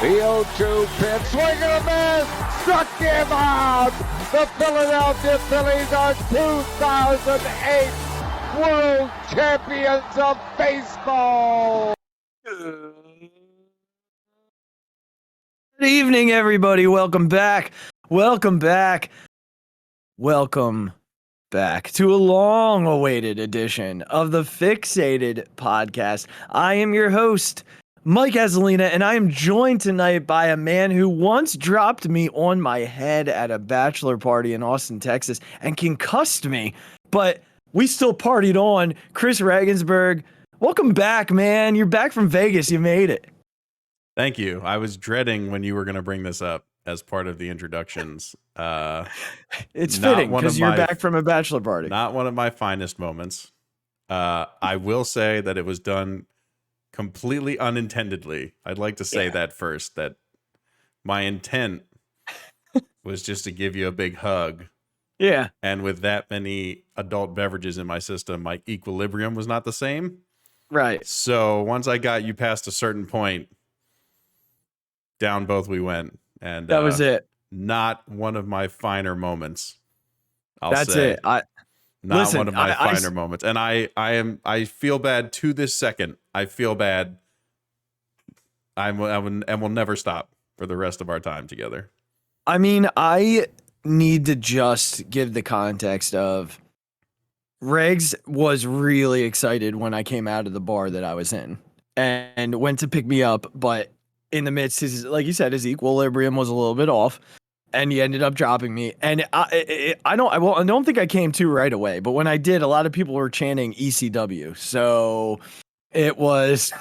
The 0-2 pitch, swing and a miss, struck him out. The Philadelphia Phillies are 2008 World Champions of Baseball. Good evening, everybody. Welcome back. Welcome back to a long-awaited edition of the Phixated Podcast. I am your host, Mike Azzolina, and I am joined tonight by a man who once dropped me on my head at a bachelor party in Austin, Texas, and concussed me, but we still partied on. Chris Regensburg, welcome back, man. You're back from Vegas. You made it. Thank you. I was dreading when you were going to bring this up as part of the introductions. It's fitting because you're back from a bachelor party. Not one of my finest moments. I will say that it was done completely unintendedly. I'd like to say that first, that my intent was just to give you a big hug. Yeah. And with that many adult beverages in my system, my equilibrium was not the same. Right. So once I got you past a certain point, down both we went. And that was it. Not one of my finer moments. That's it. Not one of my finer moments. And I feel bad to this second. I feel bad. And we'll never stop for the rest of our time together. I mean, I need to just give the context of Regz was really excited when I came out of the bar that I was in and went to pick me up, but in the midst, like you said, his equilibrium was a little bit off, and he ended up dropping me. And I don't think I came to right away, but when I did, a lot of people were chanting ECW, so it was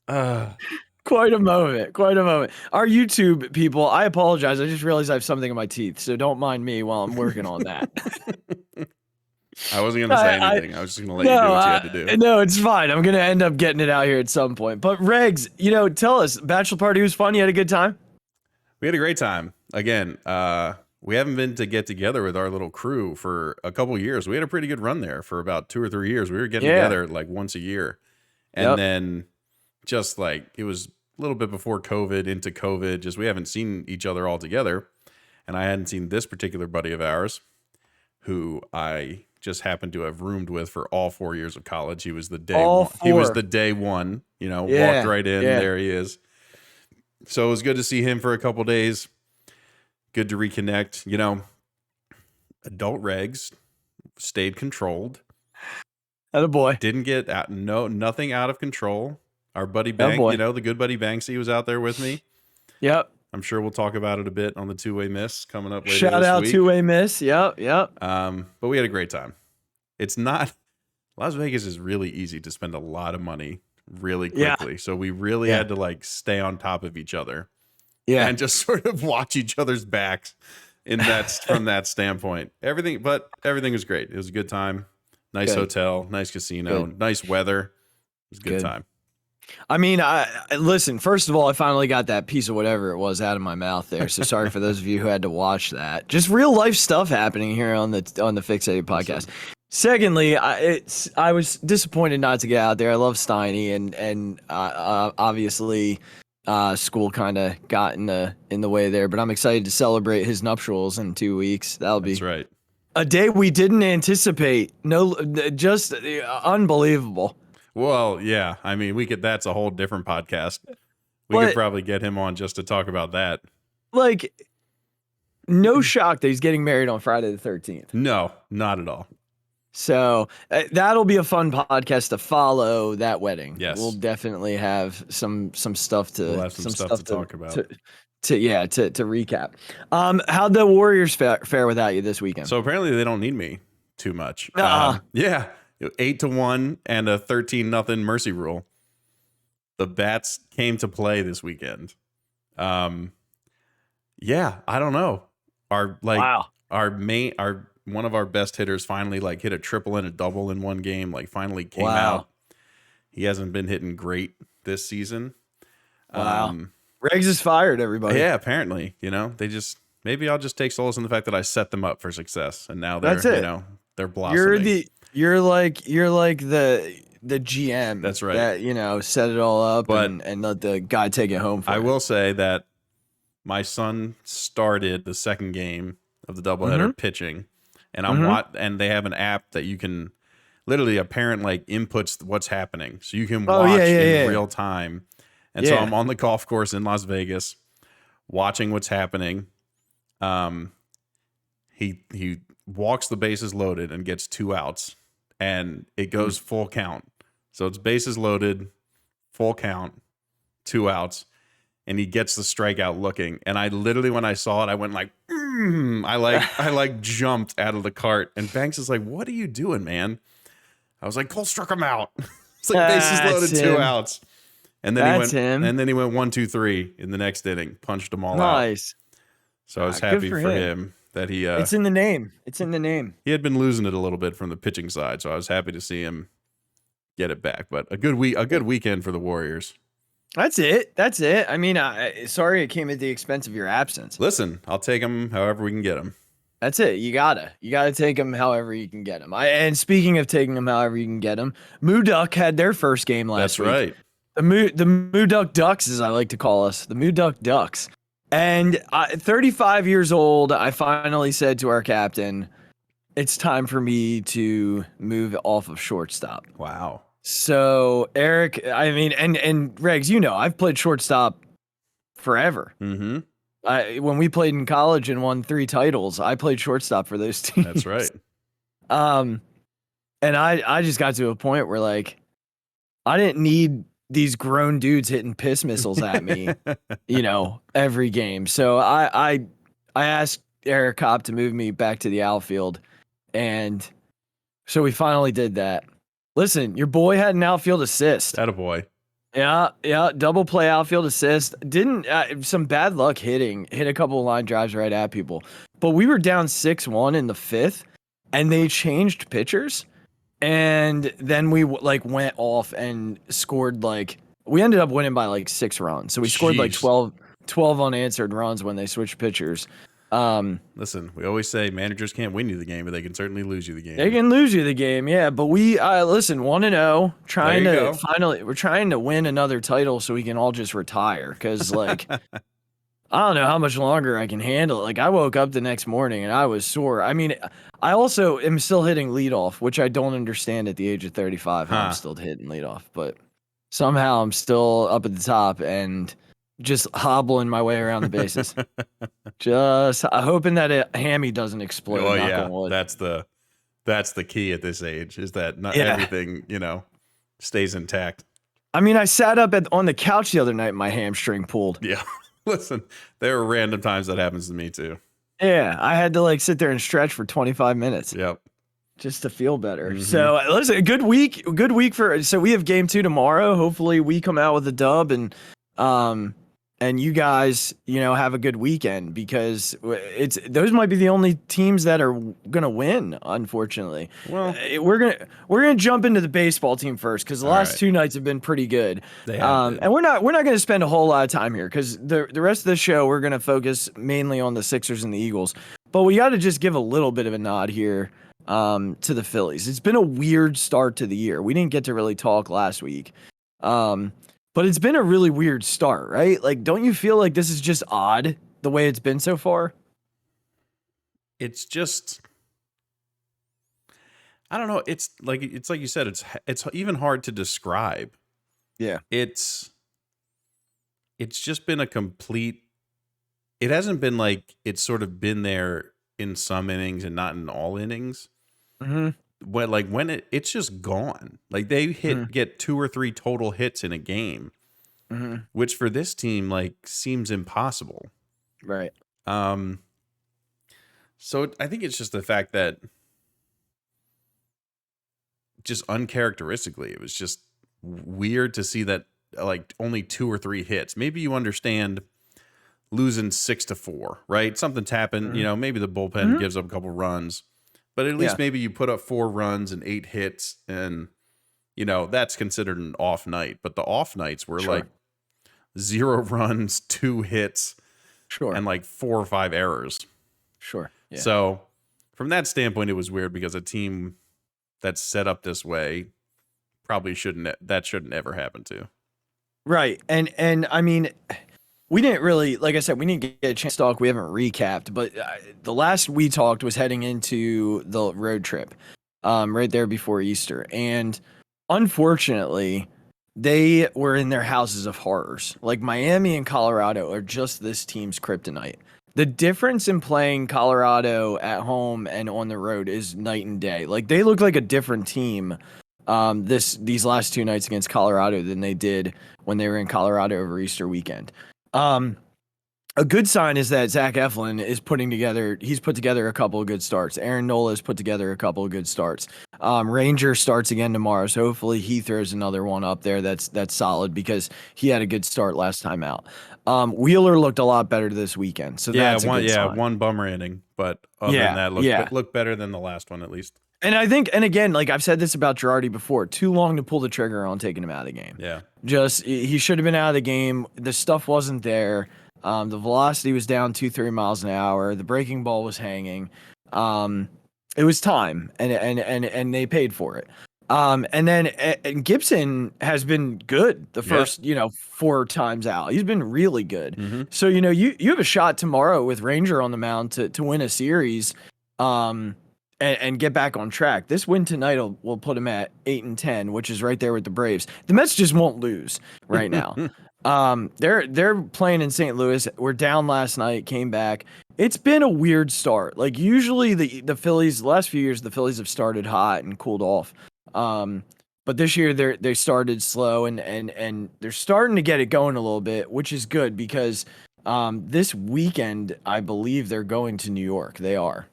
quite a moment. Our YouTube people, I apologize. I just realized I have something in my teeth, so don't mind me while I'm working on that. I wasn't going to say anything. I was just going to let you do what you had to do. No, it's fine. I'm going to end up getting it out here at some point. But Regz, tell us, bachelor party was fun. You had a good time? We had a great time. Again, we haven't been to get together with our little crew for a couple of years. We had a pretty good run there for about 2 or 3 years. We were getting together like once a year. And then just like it was a little bit before COVID, into COVID, just we haven't seen each other all together. And I hadn't seen this particular buddy of ours who I just happened to have roomed with for all 4 years of college. He was the day one. He was the day one, walked right in. There he is. So it was good to see him for a couple days. Good to reconnect. Adult Regz stayed controlled. Attaboy. Didn't get out, nothing out of control. Our buddy the good buddy Maxey was out there with me. Yep. I'm sure we'll talk about it a bit on the two-way miss coming up later. Shout out two-way miss. Yep. But we had a great time. It's not Las Vegas is really easy to spend a lot of money really quickly. So we really had to stay on top of each other. Yeah. And just sort of watch each other's backs from that standpoint. Everything was great. It was a good time. Nice hotel, nice casino, nice weather. It was a good time. I mean, listen, first of all, I finally got that piece of whatever it was out of my mouth there. So sorry for those of you who had to watch that. Just real life stuff happening here on the Phixated Podcast. Secondly, I was disappointed not to get out there. I love Steiny and obviously school kind of got in the way there, but I'm excited to celebrate his nuptials in 2 weeks. That's right. A day we didn't anticipate. No, just unbelievable. Well, yeah. I mean, that's a whole different podcast. We could probably get him on just to talk about that. Like, no shock that he's getting married on Friday the 13th. No, not at all. So that'll be a fun podcast to follow that wedding. Yes. We'll definitely have some stuff to we'll have some stuff to talk about. To recap. How'd the Warriors fare without you this weekend? So apparently they don't need me too much. Yeah. 8-1 and a 13-0 mercy rule. The bats came to play this weekend. Yeah, I don't know. One of our best hitters finally hit a triple and a double in one game. Finally came out. He hasn't been hitting great this season. Wow. Regz is fired, everybody. Yeah, apparently. Maybe I'll just take solace in the fact that I set them up for success, and now they're blosoming. You're like the the GM. That's right. That, set it all up But and let the guy take it home for I him. will say that my son started the second game of the doubleheader pitching, and and they have an app that you can literally, a parent like inputs what's happening, so you can watch in real time. And so I'm on the golf course in Las Vegas watching what's happening. He walks the bases loaded and gets 2 outs, and it goes full count. So it's bases loaded, full count, 2 outs, and he gets the strikeout looking. And I literally, when I saw it, I went like, I jumped out of the cart. And Banks is like, "What are you doing, man?" I was like, "Cole struck him out." It's like bases loaded, 2 outs. And then he went 1, 2, 3 in the next inning, punched them all out. Nice. So I was happy for him that he. It's in the name. It's in the name. He had been losing it a little bit from the pitching side, so I was happy to see him get it back. But a good weekend for the Warriors. That's it. I mean, sorry it came at the expense of your absence. Listen, I'll take him however we can get him. That's it. You gotta take them however you can get them. And speaking of taking them however you can get them, Moo Duck had their first game last week. That's right. The Moo Duck Ducks, as I like to call us, the Moo Duck Ducks. And 35 years old, I finally said to our captain, "It's time for me to move off of shortstop." Wow. So Eric, I mean, and Regz, I've played shortstop forever. Mm-hmm. When we played in college and won 3 titles, I played shortstop for those teams. That's right. And I just got to a point where like I didn't need these grown dudes hitting piss missiles at me, every game. So I asked Eric Kopp to move me back to the outfield, and so we finally did that. Listen, your boy had an outfield assist. Attaboy. Yeah, double play outfield assist. Didn't some bad luck hit a couple of line drives right at people. But we were down 6-1 in the 5th, and they changed pitchers, and then we went off and scored we ended up winning by 6 runs. So we scored 12 unanswered runs when they switched pitchers. Listen, we always say managers can't win you the game, but they can certainly lose you the game. They can lose you the game, yeah. But we listen, 1-0, we're trying to win another title so we can all just retire. Because I don't know how much longer I can handle it. I woke up the next morning and I was sore. I mean, I also am still hitting leadoff, which I don't understand at the age of 35 how I'm still hitting leadoff. But somehow I'm still up at the top and just hobbling my way around the bases. Just hoping that a hammy doesn't explode. Oh yeah, that's the key at this age, is that not everything stays intact. I mean, I sat up on the couch the other night and my hamstring pulled. Yeah. Listen, there are random times that happens to me too. Yeah, I had to sit there and stretch for 25 minutes. Yep. Just to feel better. Mm-hmm. So listen, a good week so we have game 2 tomorrow. Hopefully we come out with a dub and you guys, have a good weekend, because those might be the only teams that are gonna win. Unfortunately, well, we're gonna jump into the baseball team first, because the last 2 nights have been pretty good. And we're not gonna spend a whole lot of time here, because the rest of the show we're gonna focus mainly on the Sixers and the Eagles. But we got to just give a little bit of a nod here to the Phillies. It's been a weird start to the year. We didn't get to really talk last week. But it's been a really weird start, right? Don't you feel like this is just odd the way it's been so far? It's just, I don't know. It's like you said, it's even hard to describe. Yeah. It's just been a complete, it hasn't been it's sort of been there in some innings and not in all innings. Mm-hmm. When it's just gone. They get 2 or 3 total hits in a game, which for this team seems impossible. Right. So I think it's just the fact that just uncharacteristically, it was just weird to see that only 2 or 3 hits. Maybe you understand losing 6-4, right? Something's happened. Maybe the bullpen gives up a couple runs. But at least maybe you put up 4 runs and 8 hits, and that's considered an off night. But the off nights were 0 runs, 2 hits, and 4 or 5 errors. Sure. Yeah. So from that standpoint, it was weird, because a team that's set up this way probably shouldn't ever happen to. Right. And I mean, we didn't really, like I said, we didn't get a chance to talk. We haven't recapped, but the last we talked was heading into the road trip, right there before Easter. And unfortunately, they were in their houses of horrors. Like Miami and Colorado are just this team's kryptonite. The difference in playing Colorado at home and on the road is night and day. Like they look like a different team these last two nights against Colorado than they did when they were in Colorado over Easter weekend. A good sign is that Zach Eflin is he's put together a couple of good starts. Aaron Nola has put together a couple of good starts. Ranger starts again tomorrow, so hopefully he throws another one up there that's solid because he had a good start last time out. Wheeler looked a lot better this weekend, so that's a good sign. One bummer inning, but other than that, looked better than the last one at least. And I think, and again, like I've said this about Girardi before, too long to pull the trigger on taking him out of the game. Yeah. He should have been out of the game. The stuff wasn't there. The velocity was down 2-3 miles an hour. The breaking ball was hanging. It was time, and they paid for it. And then Gibson has been good the first 4 times out. He's been really good. Mm-hmm. So you have a shot tomorrow with Ranger on the mound to win a series. And get back on track. This win tonight will put him at 8-10, which is right there with the Braves. The Mets just won't lose right now. They're playing in St. Louis. We're down last night, came back. It's been a weird start. Like usually the Phillies, the last few years, the Phillies have started hot and cooled off. But this year they started slow and they're starting to get it going a little bit, which is good because this weekend I believe they're going to New York. They are.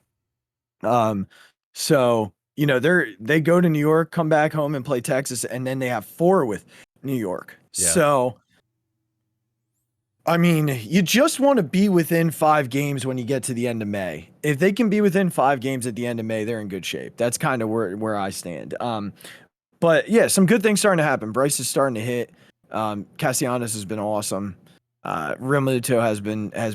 So they go to New York, come back home and play Texas, and then they have 4 with New York. Yeah. So, I mean, you just want to be within 5 games when you get to the end of May. If they can be within 5 games at the end of May, they're in good shape. That's kind of where I stand. But yeah, some good things starting to happen. Bryce is starting to hit. Castellanos has been awesome. Realmuto has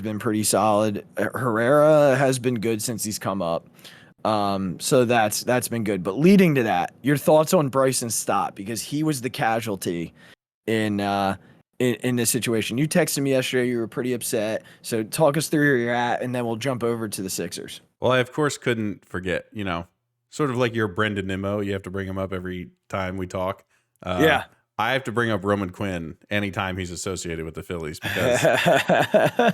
been pretty solid. Herrera has been good since he's come up. So that's been good. But leading to that, your thoughts on Bryson Stott, because he was the casualty in this situation. You texted me yesterday, you were pretty upset. So talk us through where you're at, and then we'll jump over to the Sixers. Well, I of course couldn't forget, sort of like your Brendan Nimmo, you have to bring him up every time we talk. Yeah. I have to bring up Roman Quinn anytime he's associated with the Phillies because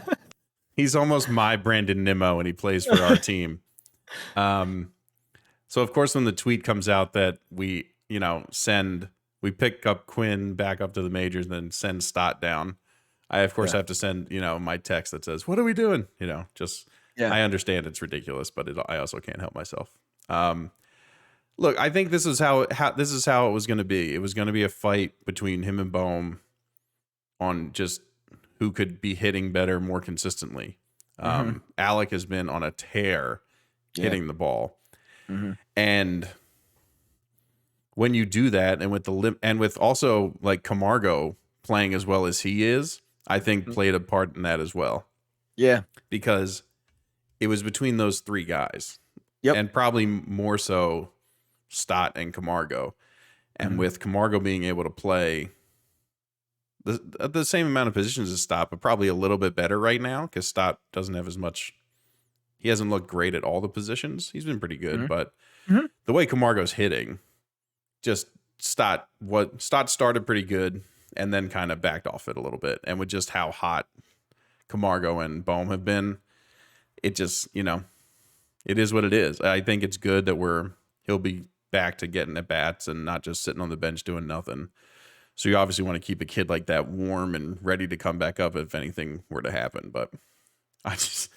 he's almost my Brandon Nimmo and he plays for our team. So of course, when the tweet comes out that we pick up Quinn back up to the majors and then send Stott down, I of course have to send, my text that says, what are we doing? I understand it's ridiculous, but I also can't help myself. Look, I think this is how it was going to be. It was going to be a fight between him and Bohm on just who could be hitting better more consistently. Alec has been on a tear hitting the ball. Mm-hmm. And when you do that, and with also like Camargo playing as well as he is, I think played a part in that as well. Yeah. Because it was between those 3 guys. Yep. And probably more so Stott and Camargo. And with Camargo being able to play the same amount of positions as Stott, but probably a little bit better right now because Stott doesn't have as much. He hasn't looked great at all the positions. He's been pretty good, but the way Camargo's hitting, just Stott started pretty good and then kind of backed off it a little bit. And with just how hot Camargo and Bohm have been, it just, it is what it is. I think it's good that he'll be back to getting at bats and not just sitting on the bench doing nothing. So you obviously want to keep a kid like that warm and ready to come back up if anything were to happen. But I just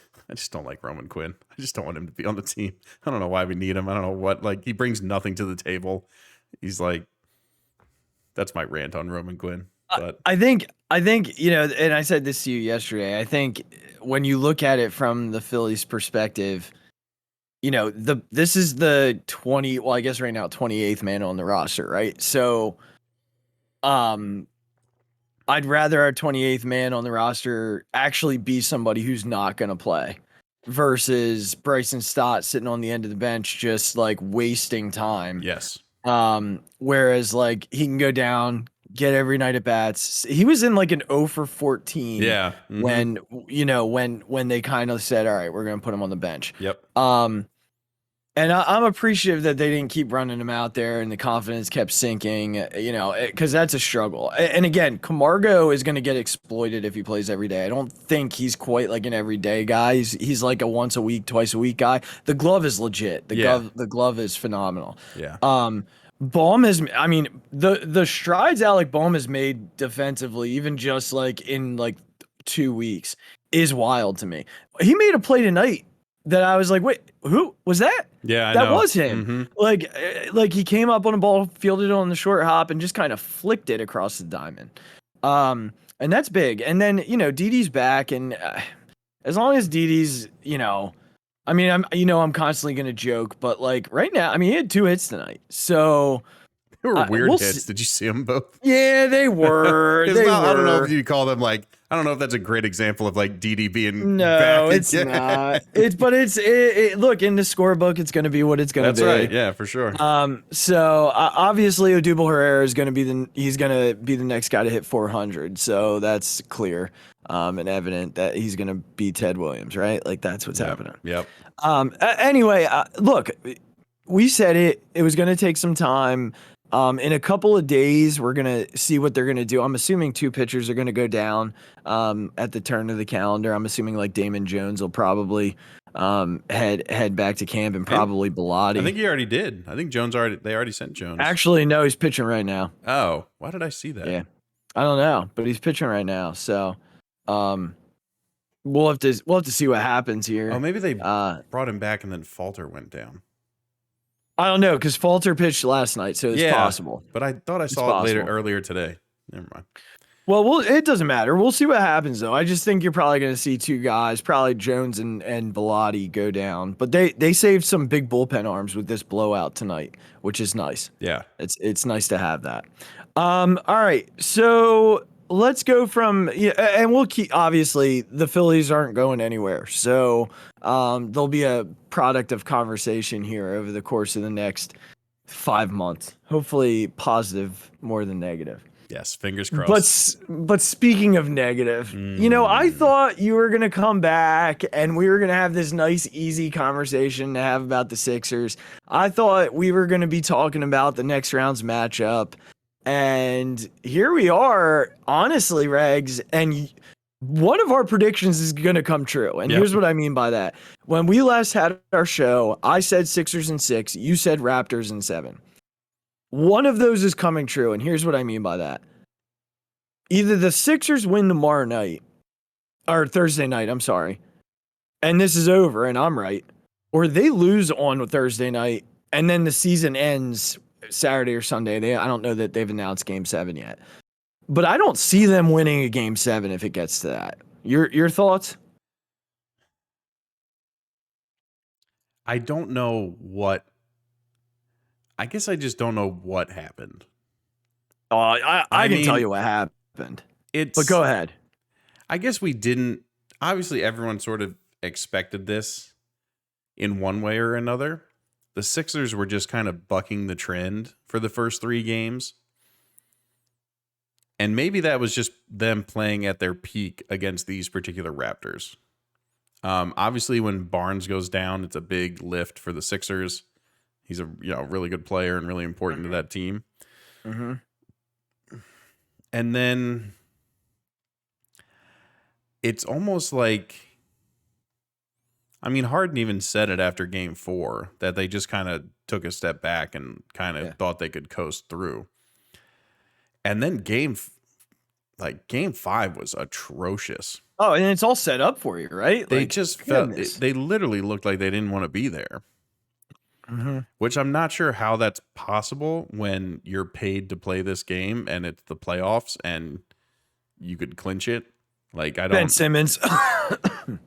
don't like Roman Quinn. I just don't want him to be on the team. I don't know why we need him. I don't know what, like, he brings nothing to the table. He's like, that's my rant on Roman Quinn. But I think, and I said this to you yesterday, I think when you look at it from the Phillies perspective, this is the 28th man on the roster, right? So, I'd rather our 28th man on the roster actually be somebody who's not going to play versus Bryson Stott sitting on the end of the bench, just like wasting time. Yes. Whereas like he can go down, get every night at bats. He was in like an 0 for 14. Yeah. When when they kind of said, all right, we're gonna put him on the bench. Yep. And I'm appreciative that they didn't keep running him out there and the confidence kept sinking, because that's a struggle. And again, Camargo is going to get exploited if he plays every day. I don't think he's quite like an everyday guy. He's like a once a week, twice a week guy. The glove is legit. The glove is phenomenal. Yeah. Bohm the strides Alec Bohm has made defensively, even just like in like 2 weeks, is wild to me. He made a play tonight that I was like, wait, who was that? Yeah, I that know. was him. Like he came up on a ball, fielded it on the short hop, and just kind of flicked it across the diamond. And that's big. And then Didi's back, and as long as Didi's, I'm constantly gonna joke, but like right now, he had 2 hits tonight, so. They were weird hits. Did you see them both? Yeah, they were. I don't know if you call them like. I don't know if that's a great example of like Didi being. No, back it's again. not. Look, in the scorebook, it's going to be what it's going to be. That's right. Yeah, for sure. So obviously, Odubel Herrera is going to be he's going to be the next guy to hit 400. So that's clear, and evident that he's going to be Ted Williams, right? Like that's what's happening. Yep. Anyway, look, we said it was going to take some time. In a couple of days, we're going to see what they're going to do. I'm assuming 2 pitchers are going to go down at the turn of the calendar. I'm assuming like Damon Jones will probably head back to camp, and probably Bilotti. I think he already did. I think they already sent Jones. Actually, no, he's pitching right now. Oh, why did I see that? Yeah, I don't know, but he's pitching right now. So we'll have to see what happens here. Oh, maybe they brought him back and then Falter went down. I don't know, because Falter pitched last night, so it's possible. But I thought I saw it earlier today. Never mind. Well, it doesn't matter. We'll see what happens, though. I just think you're probably going to see 2 guys, probably Jones and Bilotti, go down. But they saved some big bullpen arms with this blowout tonight, which is nice. Yeah. It's nice to have that. All right, so let's go from and we'll keep. Obviously, the Phillies aren't going anywhere, so there'll be a product of conversation here over the course of the next 5 months. Hopefully, positive more than negative. Yes, fingers crossed. But speaking of negative, I thought you were gonna come back and we were gonna have this nice, easy conversation to have about the Sixers. I thought we were gonna be talking about the next round's matchup. And here we are, honestly, Regz, and one of our predictions is going to come true. And here's what I mean by that. When we last had our show, I said Sixers in 6, you said Raptors in 7. One of those is coming true, and here's what I mean by that. Either the Sixers win tomorrow night, or Thursday night, I'm sorry, and this is over, and I'm right, or they lose on Thursday night, and then the season ends Saturday or Sunday. I don't know that they've announced Game 7 yet, but I don't see them winning a Game 7 if it gets to that. Your thoughts? I don't know what. I guess I just don't know what happened. Oh, I can tell you what happened. But go ahead. I guess we didn't. Obviously, everyone sort of expected this in one way or another. The Sixers were just kind of bucking the trend for the first 3 games. And maybe that was just them playing at their peak against these particular Raptors. Obviously, when Barnes goes down, it's a big lift for the Sixers. He's a really good player and really important to that team. Mm-hmm. And then it's almost like, Harden even said it after Game 4 that they just kind of took a step back and kind of thought they could coast through. And then Game 5 was atrocious. Oh, and it's all set up for you, right? They just felt they literally looked like they didn't want to be there. Mm-hmm. Which I'm not sure how that's possible when you're paid to play this game and it's the playoffs and you could clinch it. Like I don't. Ben Simmons.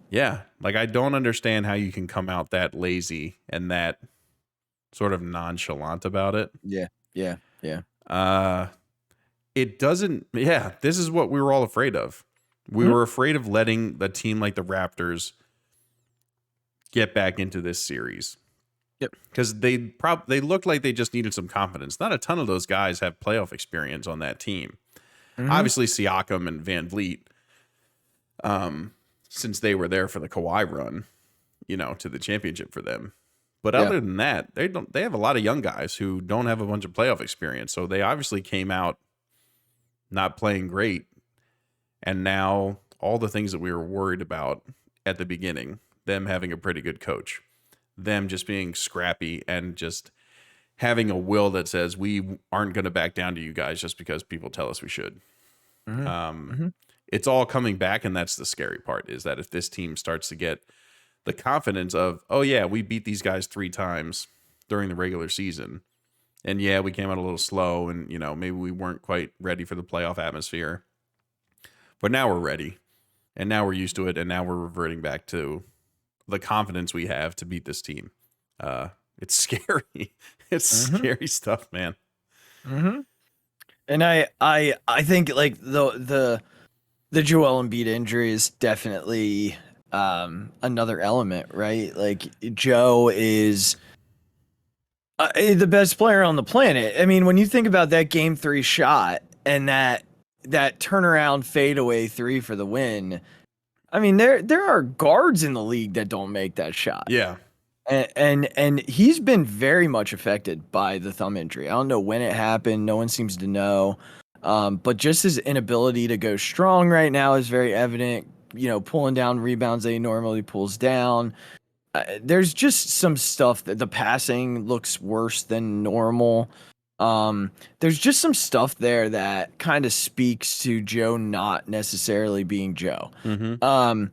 Yeah, like I don't understand how you can come out that lazy and that sort of nonchalant about it. Yeah. It doesn't. Yeah, this is what we were all afraid of. We were afraid of letting a team like the Raptors get back into this series. Yep. Because they looked like they just needed some confidence. Not a ton of those guys have playoff experience on that team. Mm-hmm. Obviously, Siakam and Van Vliet, since they were there for the Kawhi run, to the championship for them. But other than that, they have a lot of young guys who don't have a bunch of playoff experience. So they obviously came out not playing great. And now all the things that we were worried about at the beginning, them having a pretty good coach, them just being scrappy and just having a will that says we aren't going to back down to you guys just because people tell us we should. Mm-hmm. It's all coming back, and that's the scary part, is that if this team starts to get the confidence of, oh yeah, we beat these guys 3 times during the regular season, and yeah, we came out a little slow, and maybe we weren't quite ready for the playoff atmosphere, but now we're ready, and now we're used to it, and now we're reverting back to the confidence we have to beat this team. It's scary. It's scary stuff, man. Mm-hmm. And I think like the Joel Embiid injury is definitely another element, right? Like Joe is the best player on the planet. I mean, when you think about that Game 3 shot and that turnaround fadeaway 3 for the win, I mean, there are guards in the league that don't make that shot. Yeah. And he's been very much affected by the thumb injury. I don't know when it happened. No one seems to know. But just his inability to go strong right now is very evident. Pulling down rebounds that he normally pulls down. There's just some stuff that the passing looks worse than normal. There's just some stuff there that kind of speaks to Joe not necessarily being Joe. Mm-hmm.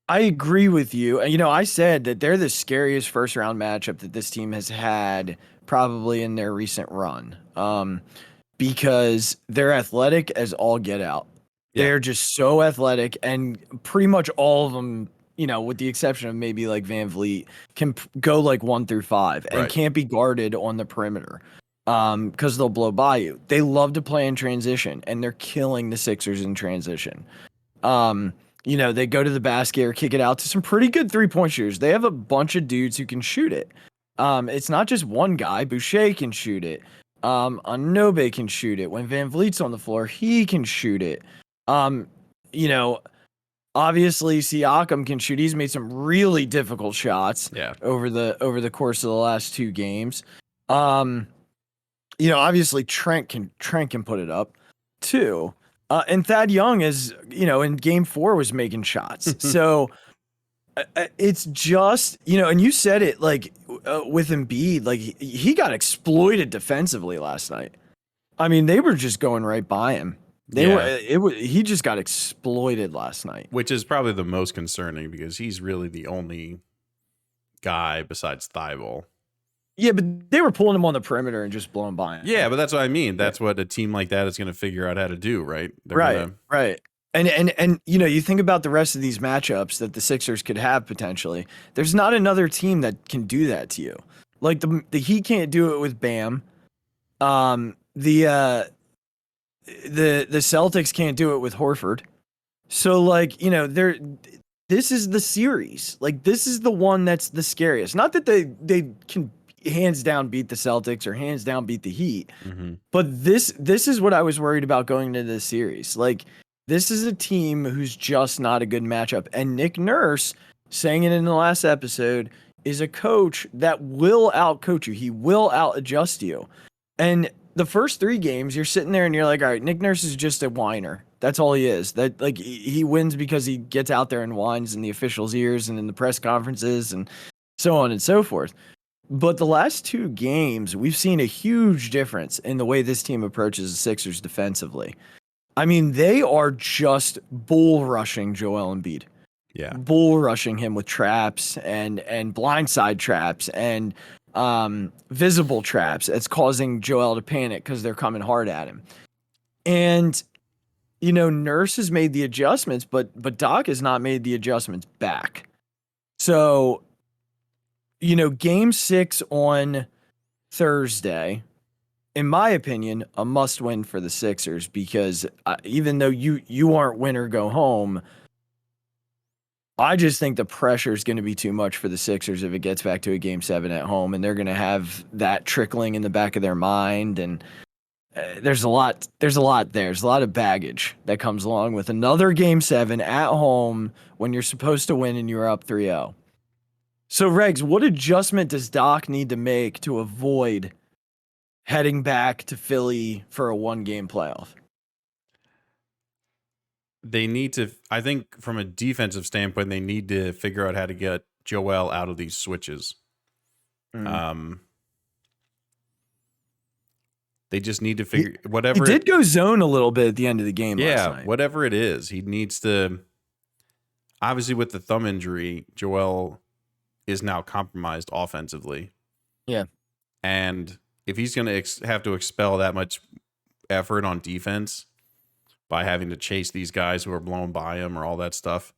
I agree with you. I said that they're the scariest first round matchup that this team has had probably in their recent run. Because they're athletic as all get out. Yeah. They're just so athletic, and pretty much all of them, with the exception of maybe like Van Vliet, can go like 1 through 5 and can't be guarded on the perimeter because they'll blow by you. They love to play in transition, and they're killing the Sixers in transition. They go to the basket or kick it out to some pretty good 3-point shooters. They have a bunch of dudes who can shoot it. It's not just one guy. Boucher can shoot it. Anunoby can shoot it. When Van Vliet's on the floor, he can shoot it. Obviously Siakam can shoot. He's made some really difficult shots over the course of the last 2 games. Obviously Trent can put it up too. And Thad Young is, in Game 4 was making shots. So it's just, and you said it like with Embiid, like he got exploited defensively last night. I mean, they were just going right by him. He just got exploited last night, which is probably the most concerning because he's really the only guy besides Thibault. Yeah, but they were pulling him on the perimeter and just blowing by him. Yeah, but that's what I mean. That's what a team like that is going to figure out how to do, right? Right. And you think about the rest of these matchups that the Sixers could have potentially. There's not another team that can do that to you. Like the Heat can't do it with Bam. The Celtics can't do it with Horford. So this is the series. Like this is the one that's the scariest. Not that they can hands down beat the Celtics or hands down beat the Heat. Mm-hmm. But this is what I was worried about going into this series. Like this is a team who's just not a good matchup. And Nick Nurse, saying it in the last episode, is a coach that will outcoach you. He will out-adjust you. And the first 3 games, you're sitting there and you're like, all right, Nick Nurse is just a whiner. That's all he is. That like he wins because he gets out there and whines in the officials' ears and in the press conferences and so on and so forth. But the last 2 games, we've seen a huge difference in the way this team approaches the Sixers defensively. I mean, they are just bull rushing Joel Embiid. Yeah. Bull rushing him with traps and blindside traps and visible traps. It's causing Joel to panic because they're coming hard at him. And, Nurse has made the adjustments, but Doc has not made the adjustments back. So, Game 6 on Thursday, in my opinion, a must-win for the Sixers because even though you aren't win or go home, I just think the pressure is going to be too much for the Sixers if it gets back to a Game 7 at home, and they're going to have that trickling in the back of their mind. And there's a lot there. There's a lot of baggage that comes along with another Game 7 at home when you're supposed to win and you're up 3-0. So, Regz, what adjustment does Doc need to make to avoid heading back to Philly for a one-game playoff? They need to, I think from a defensive standpoint, they need to figure out how to get Joel out of these switches. They just need to figure whatever. He did go zone a little bit at the end of the game last night. Whatever it is, he needs to. Obviously, with the thumb injury, Joel is now compromised offensively. Yeah. And if he's going to have to expel that much effort on defense by having to chase these guys who are blown by him or all that stuff,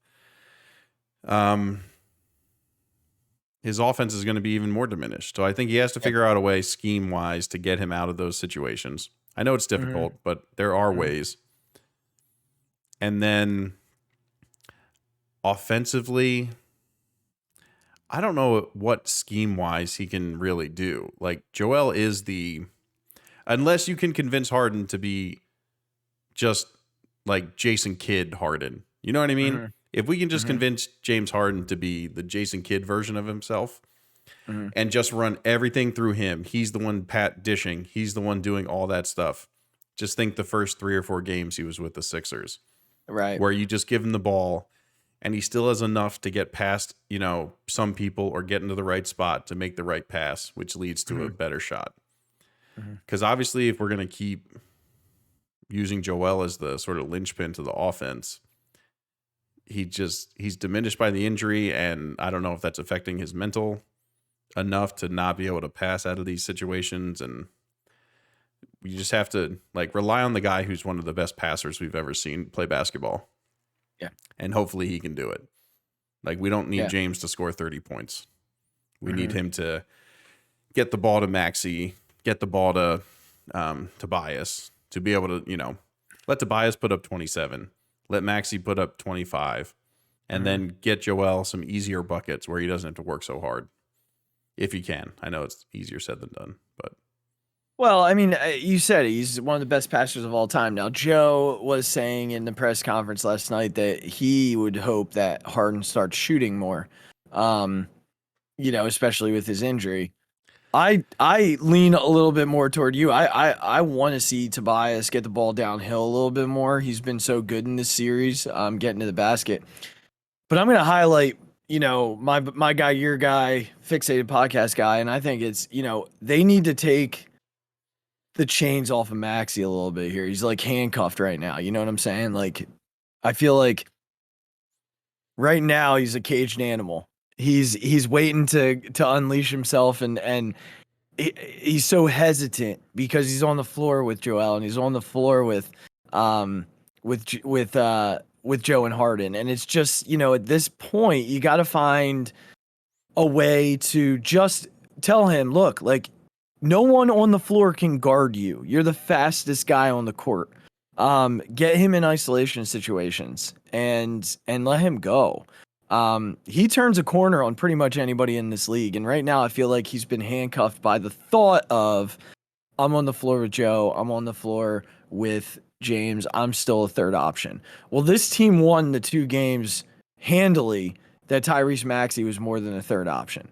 his offense is going to be even more diminished. So I think he has to figure out a way scheme-wise to get him out of those situations. I know it's difficult, but there are ways. And then offensively, I don't know what scheme-wise he can really do. Like, Joel is unless you can convince Harden to be just like Jason Kidd Harden. You know what I mean? If we can just convince James Harden to be the Jason Kidd version of himself and just run everything through him, he's the one dishing. He's the one doing all that stuff. Just think the first 3 or 4 games he was with the Sixers. Right. Where you just give him the ball and he still has enough to get past, some people or get into the right spot to make the right pass, which leads to a better shot. Because obviously if we're going to keep using Joel as the sort of linchpin to the offense, he's diminished by the injury, and I don't know if that's affecting his mental enough to not be able to pass out of these situations. And you just have to rely on the guy who's one of the best passers we've ever seen play basketball. Yeah. And hopefully he can do it. We don't need James to score 30 points. We need him to get the ball to Maxey, get the ball to Tobias, to be able to, let Tobias put up 27, let Maxey put up 25, and then get Joel some easier buckets where he doesn't have to work so hard. If he can. I know it's easier said than done, but. Well, I mean, you said he's one of the best passers of all time. Now, Joe was saying in the press conference last night that he would hope that Harden starts shooting more, especially with his injury. I lean a little bit more toward you. I want to see Tobias get the ball downhill a little bit more. He's been so good in this series, getting to the basket. But I'm going to highlight, my guy, your guy, Phixated Podcast guy, and I think it's, they need to take the chains off of Maxey a little bit here. He's handcuffed right now. You know what I'm saying? I feel like right now he's a caged animal. He's waiting to unleash himself, and he's so hesitant because he's on the floor with Joel and he's on the floor with Joe and Harden, and it's just at this point you got to find a way to just tell him, look, no one on the floor can guard you. You're the fastest guy on the court. Get him in isolation situations and let him go. He turns a corner on pretty much anybody in this league. And right now I feel like he's been handcuffed by the thought of, I'm on the floor with Joe. I'm on the floor with James. I'm still a third option. Well, this team won the 2 games handily that Tyrese Maxey was more than a third option.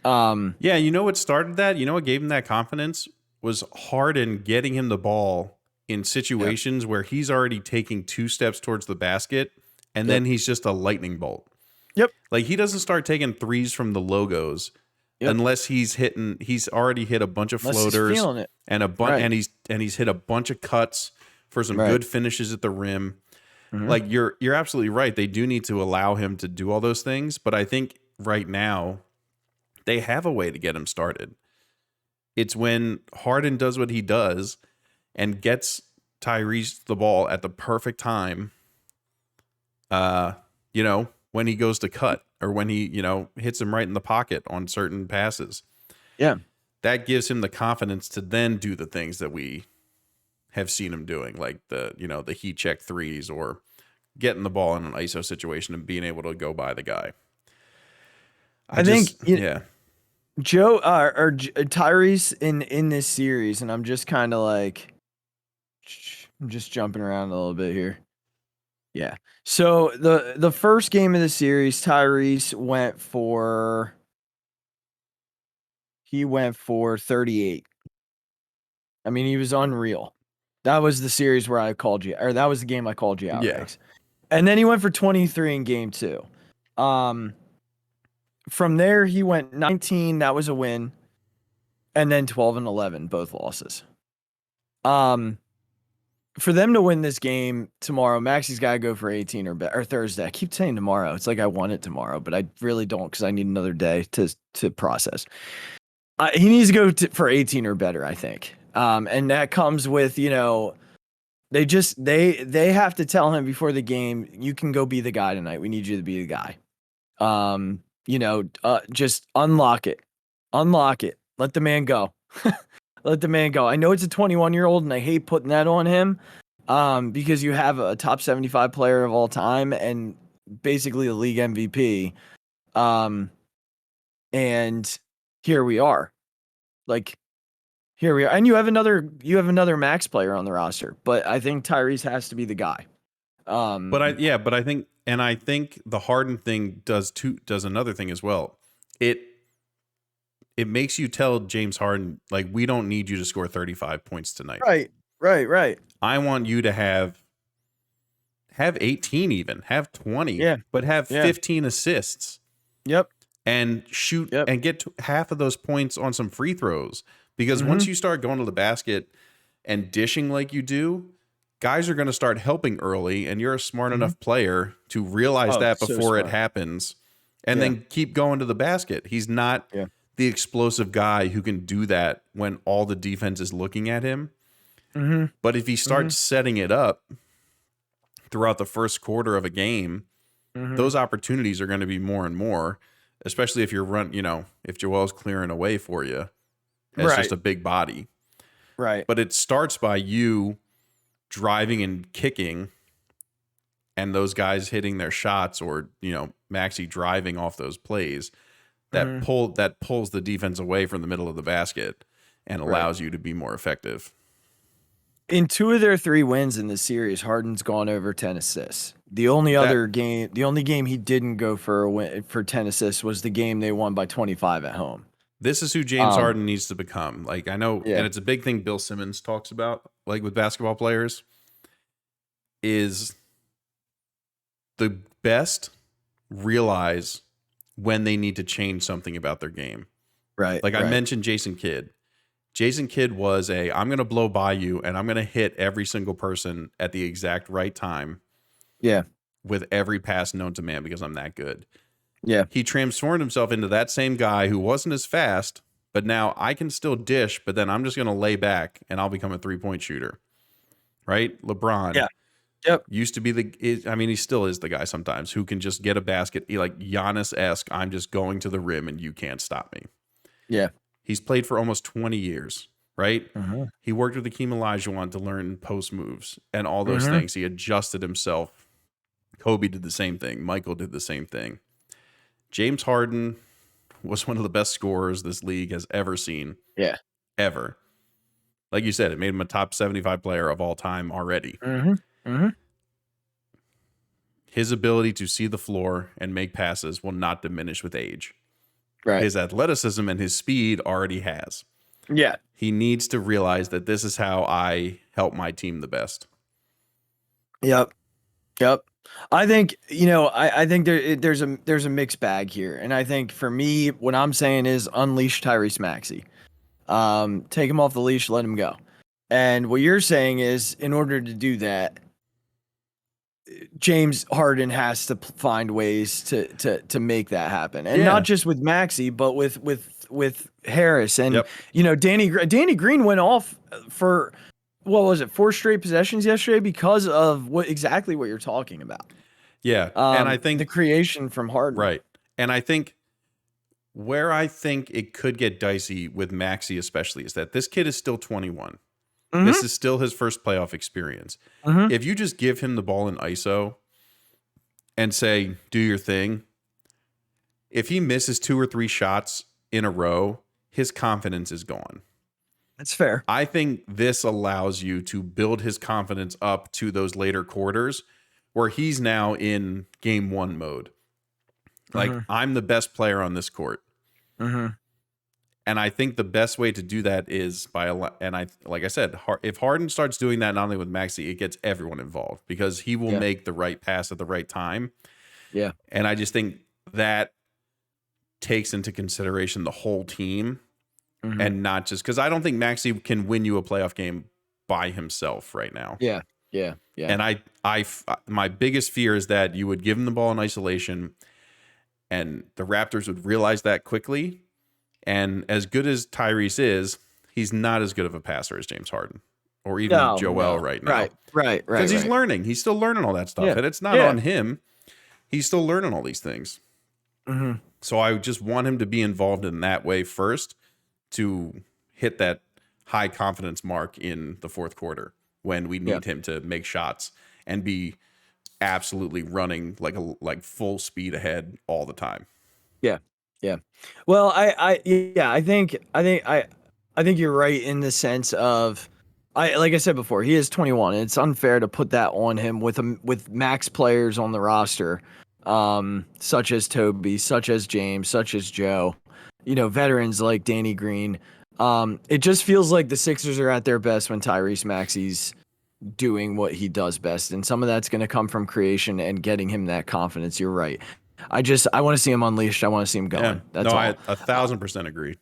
Yeah, what started that? What gave him that confidence was Harden getting him the ball in situations where he's already taking 2 steps towards the basket, and then he's just a lightning bolt. Yep. He doesn't start taking threes from the logos unless he's already hit a bunch of floaters and and he's hit a bunch of cuts for some good finishes at the rim. You're absolutely right. They do need to allow him to do all those things, but I think right now they have a way to get him started. It's when Harden does what he does and gets Tyrese the ball at the perfect time, when he goes to cut or when he, hits him right in the pocket on certain passes. Yeah. That gives him the confidence to then do the things that we have seen him doing, like the heat check threes or getting the ball in an ISO situation and being able to go by the guy. I think Joe or Tyrese in this series, and I'm just kind of like, I'm just jumping around a little bit here. Yeah. So the first game of the series, Tyrese went for 38. I mean, he was unreal. That was the series where I called you, or that was the game I called you out. Yeah. Regz. And then he went for 23 in game 2. From there he went 19, that was a win, and then 12 and 11, both losses. For them to win this game tomorrow, Maxey's got to go for 18 or better. Or Thursday. I keep saying tomorrow. It's like I want it tomorrow, but I really don't because I need another day to process. He needs to go for 18 or better, I think. And that comes with, they have to tell him before the game, you can go be the guy tonight. We need you to be the guy. Just unlock it. Let the man go. Let the man go. I know it's a 21-year-old, and I hate putting that on him because you have a top 75 player of all time and basically the league MVP. And here we are. And you have another max player on the roster, but I think Tyrese has to be the guy. But I think the Harden thing does another thing as well. It makes you tell James Harden, like, we don't need you to score 35 points tonight. Right. I want you to have 18 even, have 20, but have 15 assists. Yep. And shoot and get to half of those points on some free throws. Because once you start going to the basket and dishing like you do, guys are going to start helping early, and you're a smart enough player to realize that before it happens and then keep going to the basket. He's not the explosive guy who can do that when all the defense is looking at him. But if he starts setting it up throughout the first quarter of a game, those opportunities are going to be more and more, especially if you're if Joel's clearing away for you as just a big body. Right. But it starts by you driving and kicking and those guys hitting their shots, or, Maxey driving off those plays that pulls the defense away from the middle of the basket and allows you to be more effective. In 2 of their 3 wins in this series, Harden's gone over 10 assists. The only game he didn't go for 10 assists was the game they won by 25 at home. This is who James Harden needs to become. Like, I know, and it's a big thing Bill Simmons talks about, like with basketball players, is the best realize when they need to change something about their game. Right. Like I mentioned Jason Kidd. Jason Kidd was I'm going to blow by you and I'm going to hit every single person at the exact right time. Yeah. With every pass known to man because I'm that good. Yeah. He transformed himself into that same guy who wasn't as fast, but now I can still dish, but then I'm just going to lay back and I'll become a 3-point shooter. Right? LeBron. Yeah. Yep. Used to be he still is the guy sometimes who can just get a basket, like Giannis-esque. I'm just going to the rim and you can't stop me. Yeah. He's played for almost 20 years, right? He worked with Akeem Olajuwon to learn post moves and all those things. He adjusted himself. Kobe did the same thing. Michael did the same thing. James Harden was one of the best scorers this league has ever seen. Yeah. Ever. Like you said, it made him a top 75 player of all time already. His ability to see the floor and make passes will not diminish with age. Right. His athleticism and his speed already has. Yeah. He needs to realize that this is how I help my team the best. Yep. I think, I think there's a mixed bag here. And I think for me, what I'm saying is unleash Tyrese Maxey. Take him off the leash, let him go. And what you're saying is, in order to do that, James Harden has to find ways to make that happen. And not just with Maxey, but with Harris. And, Danny Green went off for, what was it, 4 straight possessions yesterday because of exactly what you're talking about. Yeah. And I think the creation from Harden. Right. And I think where I think it could get dicey with Maxey especially is that this kid is still 21. This is still his first playoff experience. If you just give him the ball in ISO and say, do your thing. If he misses 2 or 3 shots in a row, his confidence is gone. That's fair. I think this allows you to build his confidence up to those later quarters where he's now in game 1 mode. Like, I'm the best player on this court. And I think the best way to do that is like I said, if Harden starts doing that, not only with Maxey, it gets everyone involved because he will make the right pass at the right time. Yeah. And I just think that takes into consideration the whole team and not just because I don't think Maxey can win you a playoff game by himself right now. Yeah. And my biggest fear is that you would give him the ball in isolation and the Raptors would realize that quickly. And as good as Tyrese is, he's not as good of a passer as James Harden or even Joel right now. Right. Because he's learning. He's still learning all that stuff. Yeah. And it's not on him. He's still learning all these things. So I just want him to be involved in that way first to hit that high confidence mark in the fourth quarter when we need him to make shots and be absolutely running like full speed ahead all the time. Yeah. Well, I think you're right in the sense of, like I said before, he is 21. It's unfair to put that on him with max players on the roster, such as Toby, such as James, such as Joe, veterans like Danny Green. It just feels like the Sixers are at their best when Tyrese Maxey's doing what he does best, and some of that's going to come from creation and getting him that confidence. You're right. I want to see him unleashed. I want to see him going. Yeah. That's all. I 1,000% agree.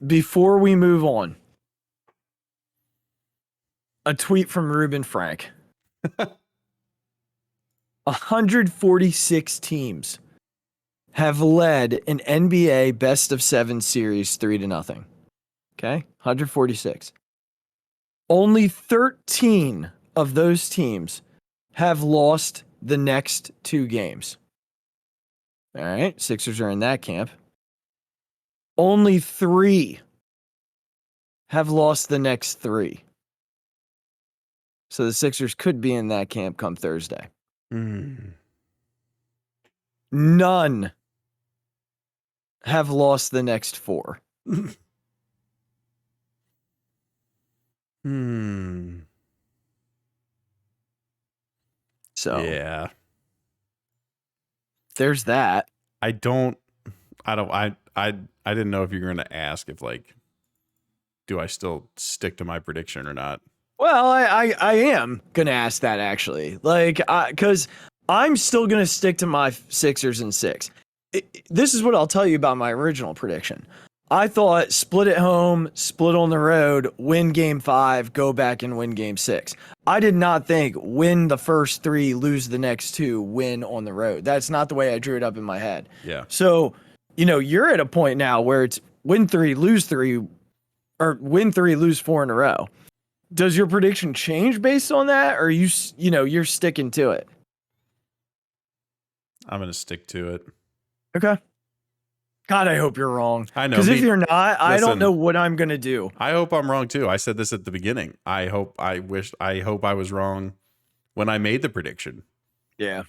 Before we move on, a tweet from Ruben Frank. 146 teams have led an NBA best of 7 series 3-0. Okay? 146. Only 13 of those teams have lost the next 2 games. All right, Sixers are in that camp. Only 3 have lost the next 3. So the Sixers could be in that camp come Thursday. None have lost the next 4. So yeah. There's that. I didn't know if you were going to ask if do I still stick to my prediction or not? Well, I am going to ask that actually. Cuz I'm still going to stick to my Sixers in 6. This is what I'll tell you about my original prediction. I thought split at home, split on the road, win game 5, go back and win game 6. I did not think win the first 3, lose the next 2, win on the road. That's not the way I drew it up in my head. Yeah. So, you're at a point now where it's win 3, lose 3, or win 3, lose 4 in a row. Does your prediction change based on that, or you're sticking to it? I'm going to stick to it. Okay. God, I hope you're wrong. I know. Because if you're not, I don't know what I'm going to do. I hope I'm wrong too. I said this at the beginning. I hope I was wrong when I made the prediction. Yeah.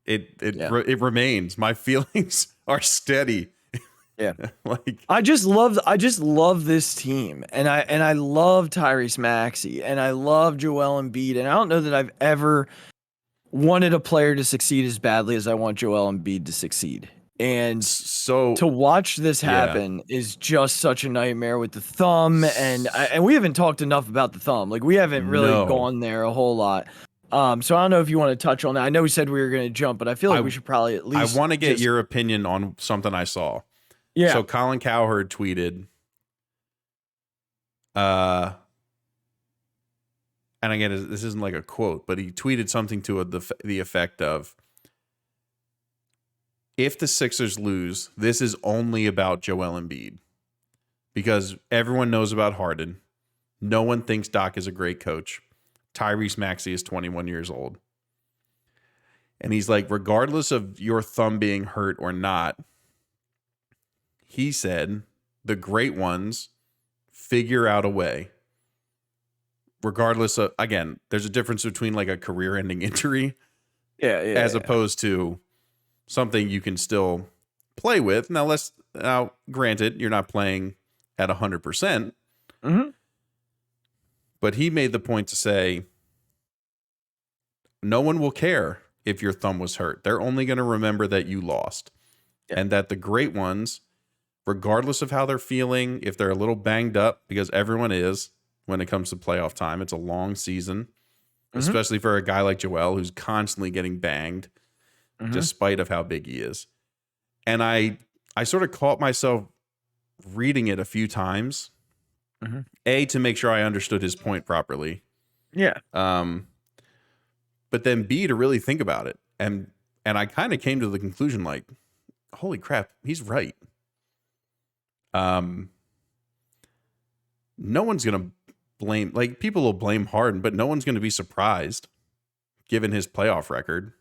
It remains. My feelings are steady. Yeah. I just love this team. And I love Tyrese Maxey and I love Joel Embiid. And I don't know that I've ever wanted a player to succeed as badly as I want Joel Embiid to succeed. And so to watch this happen is just such a nightmare with the thumb. And we haven't talked enough about the thumb. We haven't really gone there a whole lot. So I don't know if you want to touch on that. I know we said we were going to jump, but I feel like we should probably at least. I want to get your opinion on something I saw. Yeah. So Colin Cowherd tweeted, and again, this isn't like a quote, but he tweeted something to the effect of, if the Sixers lose, this is only about Joel Embiid. Because everyone knows about Harden. No one thinks Doc is a great coach. Tyrese Maxey is 21 years old. And he's like, regardless of your thumb being hurt or not, he said, the great ones figure out a way. Regardless of, again, there's a difference between a career-ending injury as opposed to something you can still play with. Now, granted, you're not playing at 100%, but he made the point to say, no one will care if your thumb was hurt. They're only going to remember that you lost, and that the great ones, regardless of how they're feeling, if they're a little banged up, because everyone is when it comes to playoff time, it's a long season, especially for a guy like Joel who's constantly getting banged, despite of how big he is. And I sort of caught myself reading it a few times, A, to make sure I understood his point properly. Yeah. But then B, to really think about it. And I kind of came to the conclusion, like, holy crap, he's right. No one's going to blame, like, people will blame Harden, but no one's going to be surprised given his playoff record.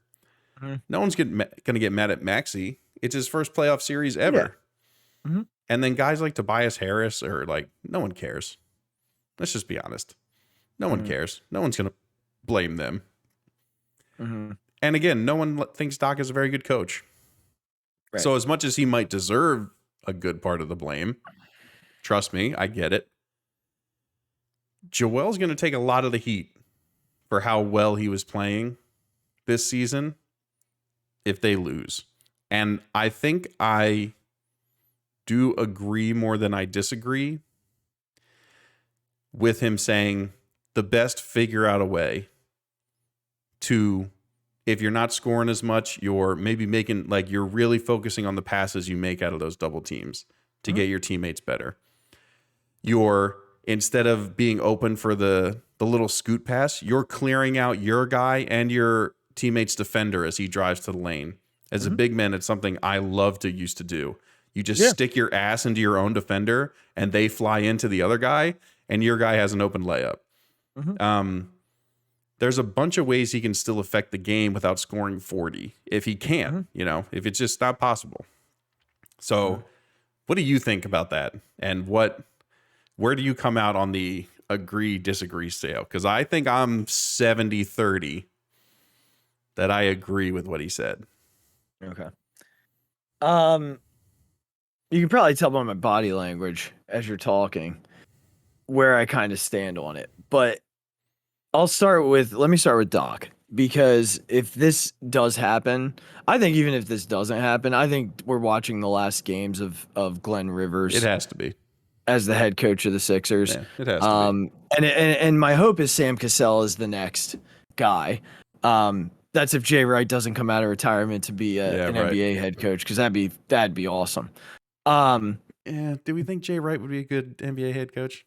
No one's going to get mad at Maxey. It's his first playoff series ever. And then guys like Tobias Harris are like, no one cares. Let's just be honest. No one cares. No one's going to blame them. And again, no one thinks Doc is a very good coach. Right. So as much as he might deserve a good part of the blame, trust me, I get it. Joel's going to take a lot of the heat for how well he was playing this season if they lose. And I think I do agree more than I disagree with him saying the best figure out a way to, if you're not scoring as much, you're maybe making, like, you're really focusing on the passes you make out of those double teams to get your teammates better. You're, instead of being open for the little scoot pass, you're clearing out your guy and your teammate's defender as he drives to the lane. As a big man, it's something I love to used to do. You just stick your ass into your own defender and they fly into the other guy and your guy has an open layup. There's a bunch of ways he can still affect the game without scoring 40 if he can, if it's just not possible. So what do you think about that? And where do you come out on the agree, disagree scale? Because I think I'm 70-30 that I agree with what he said. Okay. You can probably tell by my body language as you're talking where I kind of stand on it. But let me start with Doc, because if this does happen, I think even if this doesn't happen, I think we're watching the last games of Glenn Rivers. It has to be. As the head coach of the Sixers. Yeah, it has to be. And my hope is Sam Cassell is the next guy. That's if Jay Wright doesn't come out of retirement to be an NBA head coach, because that'd be awesome. Do we think Jay Wright would be a good NBA head coach?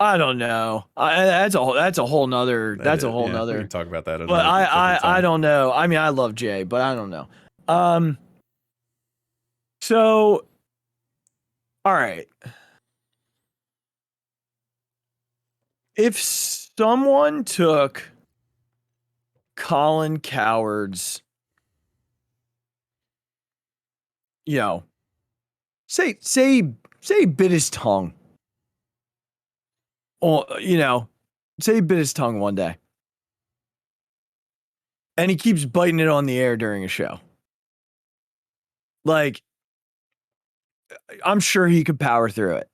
I don't know. That's a whole nother. We can talk about that. But I don't know. I mean, I love Jay, but I don't know. So, all right. If someone took Colin Cowherd's, say bit his tongue, or say he bit his tongue one day, and he keeps biting it on the air during a show. Like, I'm sure he could power through it,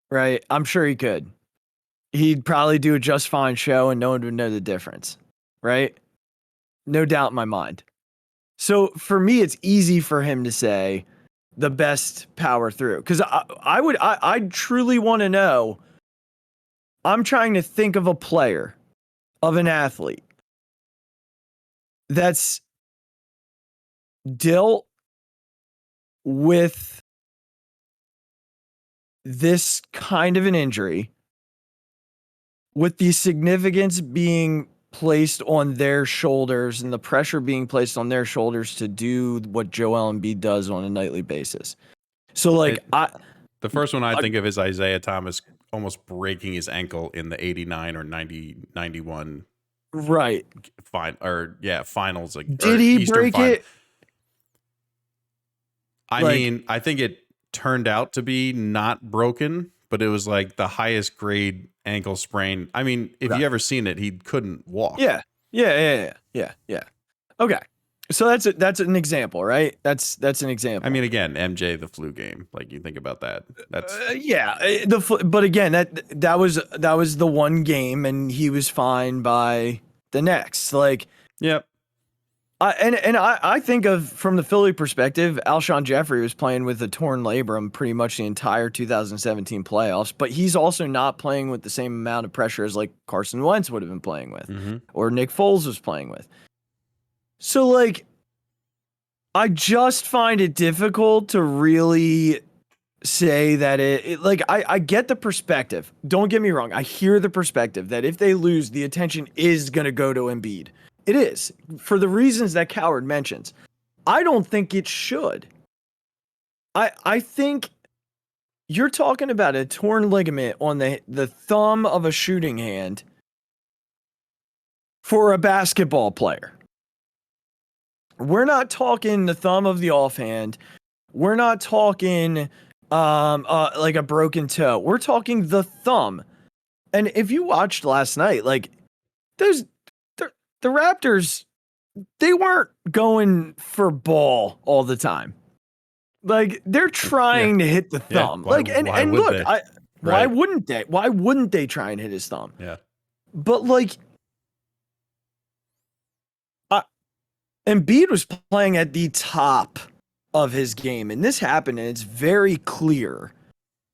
right? I'm sure he could. He'd probably do a just fine show and no one would know the difference, right? No doubt in my mind. So for me, it's easy for him to say the best power through, because I truly want to know. I'm trying to think of a player, of an athlete that's dealt with this kind of an injury, with the significance being placed on their shoulders and the pressure being placed on their shoulders to do what Joel Embiid does on a nightly basis. So, the first one I think of is Isaiah Thomas almost breaking his ankle in the 89 or 91 right finals. Did he break it? I mean, I think it turned out to be not broken, but it was like the highest grade ankle sprain. I mean, if you ever seen it, he couldn't walk. Yeah. Okay. So that's an example, right? That's an example. I mean, again, MJ the flu game. Like, you think about that. That's but again, that was the one game, and he was fine by the next. Like, yep. I think of, from the Philly perspective, Alshon Jeffrey was playing with a torn labrum pretty much the entire 2017 playoffs, but he's also not playing with the same amount of pressure as like Carson Wentz would have been playing with, or Nick Foles was playing with. So like, I just find it difficult to really say that I get the perspective. Don't get me wrong. I hear the perspective that if they lose, the attention is going to go to Embiid. It is, for the reasons that Coward mentions. I don't think it should. I think you're talking about a torn ligament on the thumb of a shooting hand for a basketball player. We're not talking the thumb of the offhand. We're not talking like a broken toe. We're talking the thumb. And if you watched last night, like, the Raptors, they weren't going for ball all the time. Like, they're trying to hit the thumb. Why wouldn't they? Why wouldn't they try and hit his thumb? Yeah. But like, Embiid was playing at the top of his game, and this happened, and it's very clear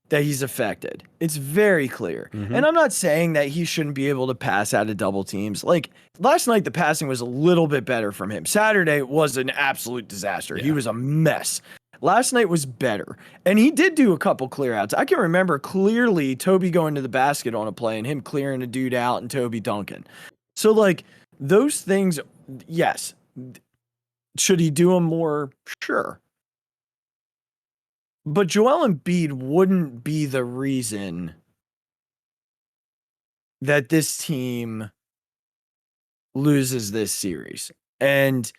that he's affected. It's very clear. And I'm not saying that he shouldn't be able to pass out of double teams. Like, last night, the passing was a little bit better from him. Saturday was an absolute disaster. Yeah. He was a mess. Last night was better. And he did do a couple clear outs. I can remember clearly Toby going to the basket on a play and him clearing a dude out and Toby dunking. So, like, those things, yes. Should he do them more? Sure. But Joel Embiid wouldn't be the reason that this team loses this series. And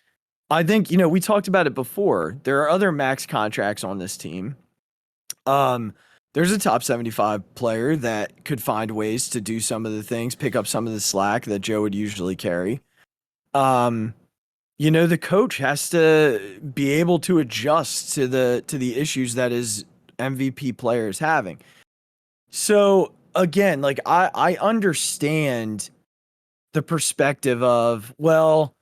I think, we talked about it before. There are other max contracts on this team. There's a top 75 player that could find ways to do some of the things, pick up some of the slack that Joe would usually carry. The coach has to be able to adjust to the issues that his MVP player is having. So again, like, I understand the perspective of, well,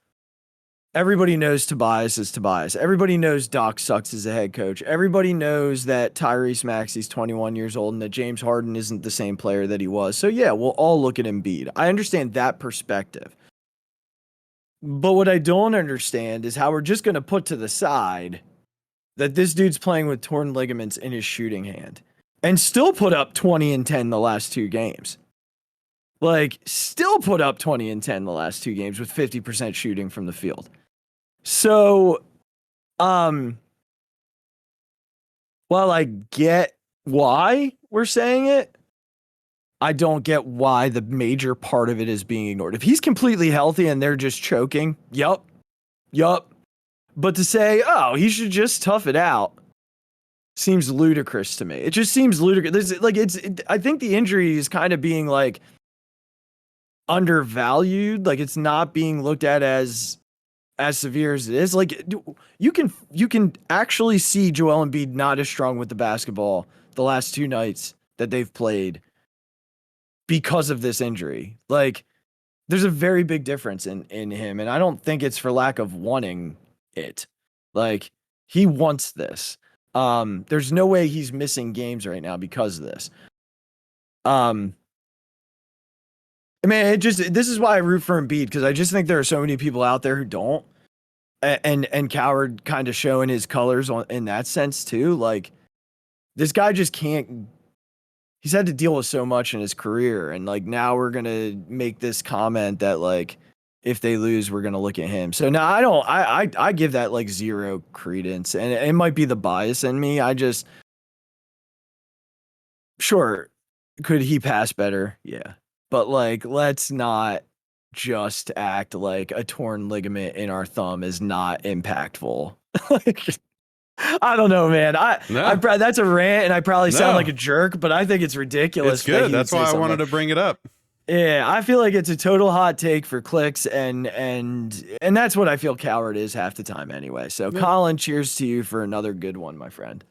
everybody knows Tobias is Tobias. Everybody knows Doc sucks as a head coach. Everybody knows that Tyrese Maxey's 21 years old and that James Harden isn't the same player that he was. So yeah, we'll all look at Embiid. I understand that perspective. But what I don't understand is how we're just going to put to the side that this dude's playing with torn ligaments in his shooting hand and still put up 20 and 10 the last two games. Like, still put up 20 and 10 the last two games with 50% shooting from the field. So, while I get why we're saying it, I don't get why the major part of it is being ignored. If he's completely healthy and they're just choking, yup. But to say, oh, he should just tough it out, seems ludicrous to me. It just seems ludicrous. I think the injury is kind of being like undervalued. Like, it's not being looked at as severe as it is. Like, you can actually see Joel Embiid not as strong with the basketball the last two nights that they've played because of this injury. Like, there's a very big difference in him, and I don't think it's for lack of wanting it. Like, he wants this. There's no way he's missing games right now because of this. This is why I root for Embiid, because I just think there are so many people out there who don't, and Coward kind of showing his colors in that sense too. Like, this guy just can't. He's had to deal with so much in his career, and like, now we're gonna make this comment that like, if they lose, we're gonna look at him. So now I give that like zero credence, and it might be the bias in me. Sure, could he pass better? Yeah, but like, let's not just act like a torn ligament in our thumb is not impactful. I don't know, man. That's a rant, and I probably sound like a jerk, but I think it's ridiculous. It's good. That's why I wanted to bring it up. Yeah, I feel like it's a total hot take for clicks, and that's what I feel Coward is half the time anyway. So, Yep. Colin, cheers to you for another good one, my friend.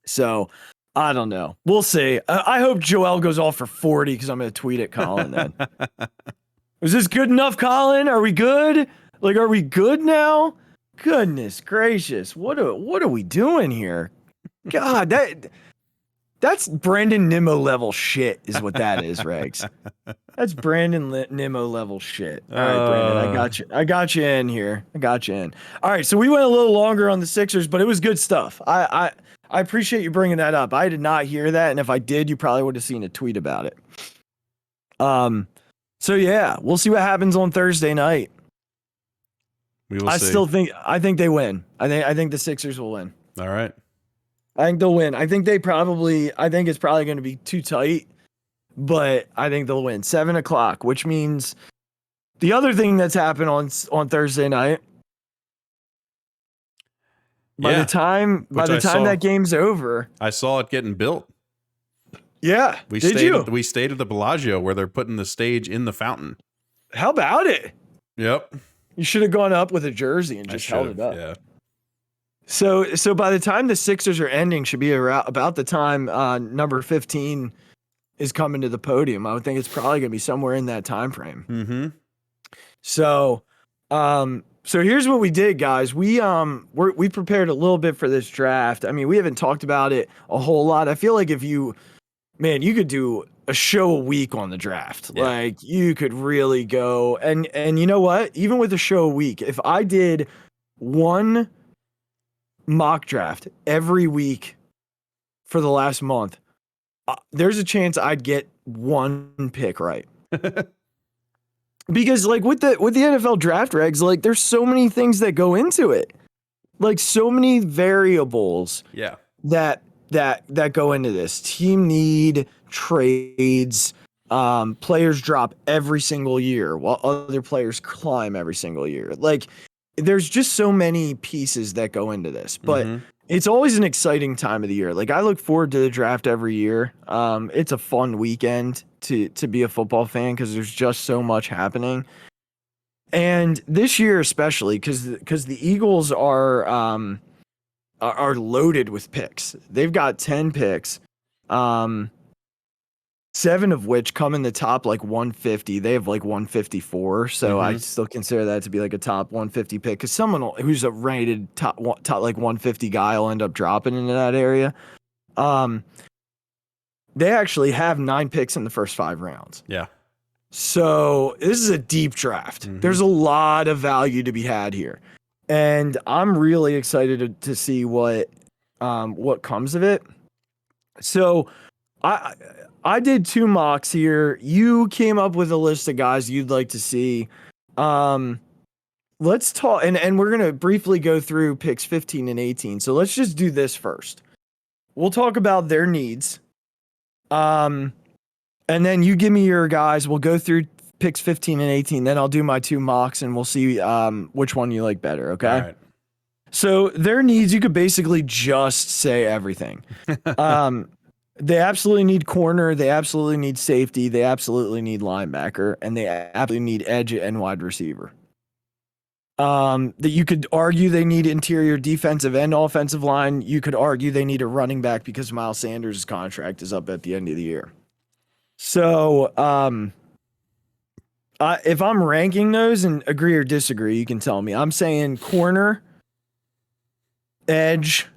So, I don't know. We'll see. I hope Joel goes off for 40 because I'm going to tweet at Colin then. Is this good enough, Colin? Are we good? Like, are we good now? Goodness gracious. What are we doing here? God, that's Brandon Nimmo level shit is what that is, Regz. That's Brandon Nimmo level shit. All right, Brandon, I got you. I got you in here. I got you in. All right, so we went a little longer on the Sixers, but it was good stuff. I appreciate you bringing that up. I did not hear that, and if I did, you probably would have seen a tweet about it. So yeah, we'll see what happens on Thursday night. We will see. I think they win. I think the Sixers will win. All right. I think they'll win. I think it's probably going to be too tight, but I think they'll win. 7:00, which means the other thing that's happened on Thursday night. By the time that game's over, I saw it getting built. Yeah. We stayed at the Bellagio where they're putting the stage in the fountain. How about it? Yep. You should have gone up with a jersey and just held it up. Yeah. So by the time the Sixers are ending, should be about the time number 15 is coming to the podium. I would think it's probably going to be somewhere in that time frame. Mm-hmm. So here's what we did, guys. We prepared a little bit for this draft. I mean, we haven't talked about it a whole lot. I feel like you could do a show a week on the draft. Yeah. Like you could really go and you know what? Even with a show a week, if I did one mock draft every week for the last month, there's a chance I'd get one pick right. Because like with the NFL draft regs, like there's so many things that go into it. Like so many variables. Yeah. That go into this. Team need, trades, players drop every single year while other players climb every single year. Like there's just so many pieces that go into this, but it's always an exciting time of the year. Like I look forward to the draft every year. It's a fun weekend to be a football fan because there's just so much happening. And this year especially because the Eagles are loaded with picks. They've got 10 picks. 7 of which come in the top like 150. They have like 154. So I still consider that to be like a top 150 pick because someone who's a rated top like 150 guy will end up dropping into that area. They actually have 9 picks in the first 5 rounds. Yeah. So this is a deep draft. There's a lot of value to be had here. And I'm really excited to see what comes of it. So I did 2 mocks here. You came up with a list of guys you'd like to see. Let's talk, and we're gonna briefly go through picks 15 and 18. So let's just do this first. We'll talk about their needs. And then you give me your guys. We'll go through picks 15 and 18. Then I'll do my 2 mocks and we'll see which one you like better. Okay. All right. So their needs, you could basically just say everything. They absolutely need corner. They absolutely need safety. They absolutely need linebacker, and they absolutely need edge and wide receiver. That you could argue they need interior defensive and offensive line. You could argue they need a running back because Miles Sanders' contract is up at the end of the year. So, if I'm ranking those and agree or disagree, you can tell me. I'm saying corner, edge,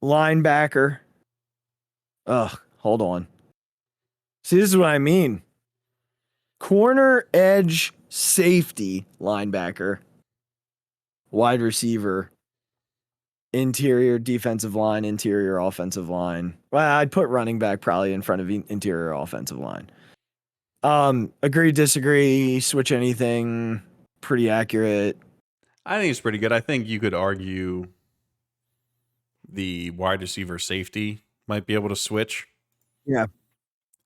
linebacker. Hold on. See, this is what I mean. Corner, edge, safety, linebacker, wide receiver, interior defensive line, interior offensive line. Well, I'd put running back probably in front of interior offensive line. Agree, disagree, switch anything, pretty accurate. I think it's pretty good. I think you could argue the wide receiver safety might be able to switch. Yeah.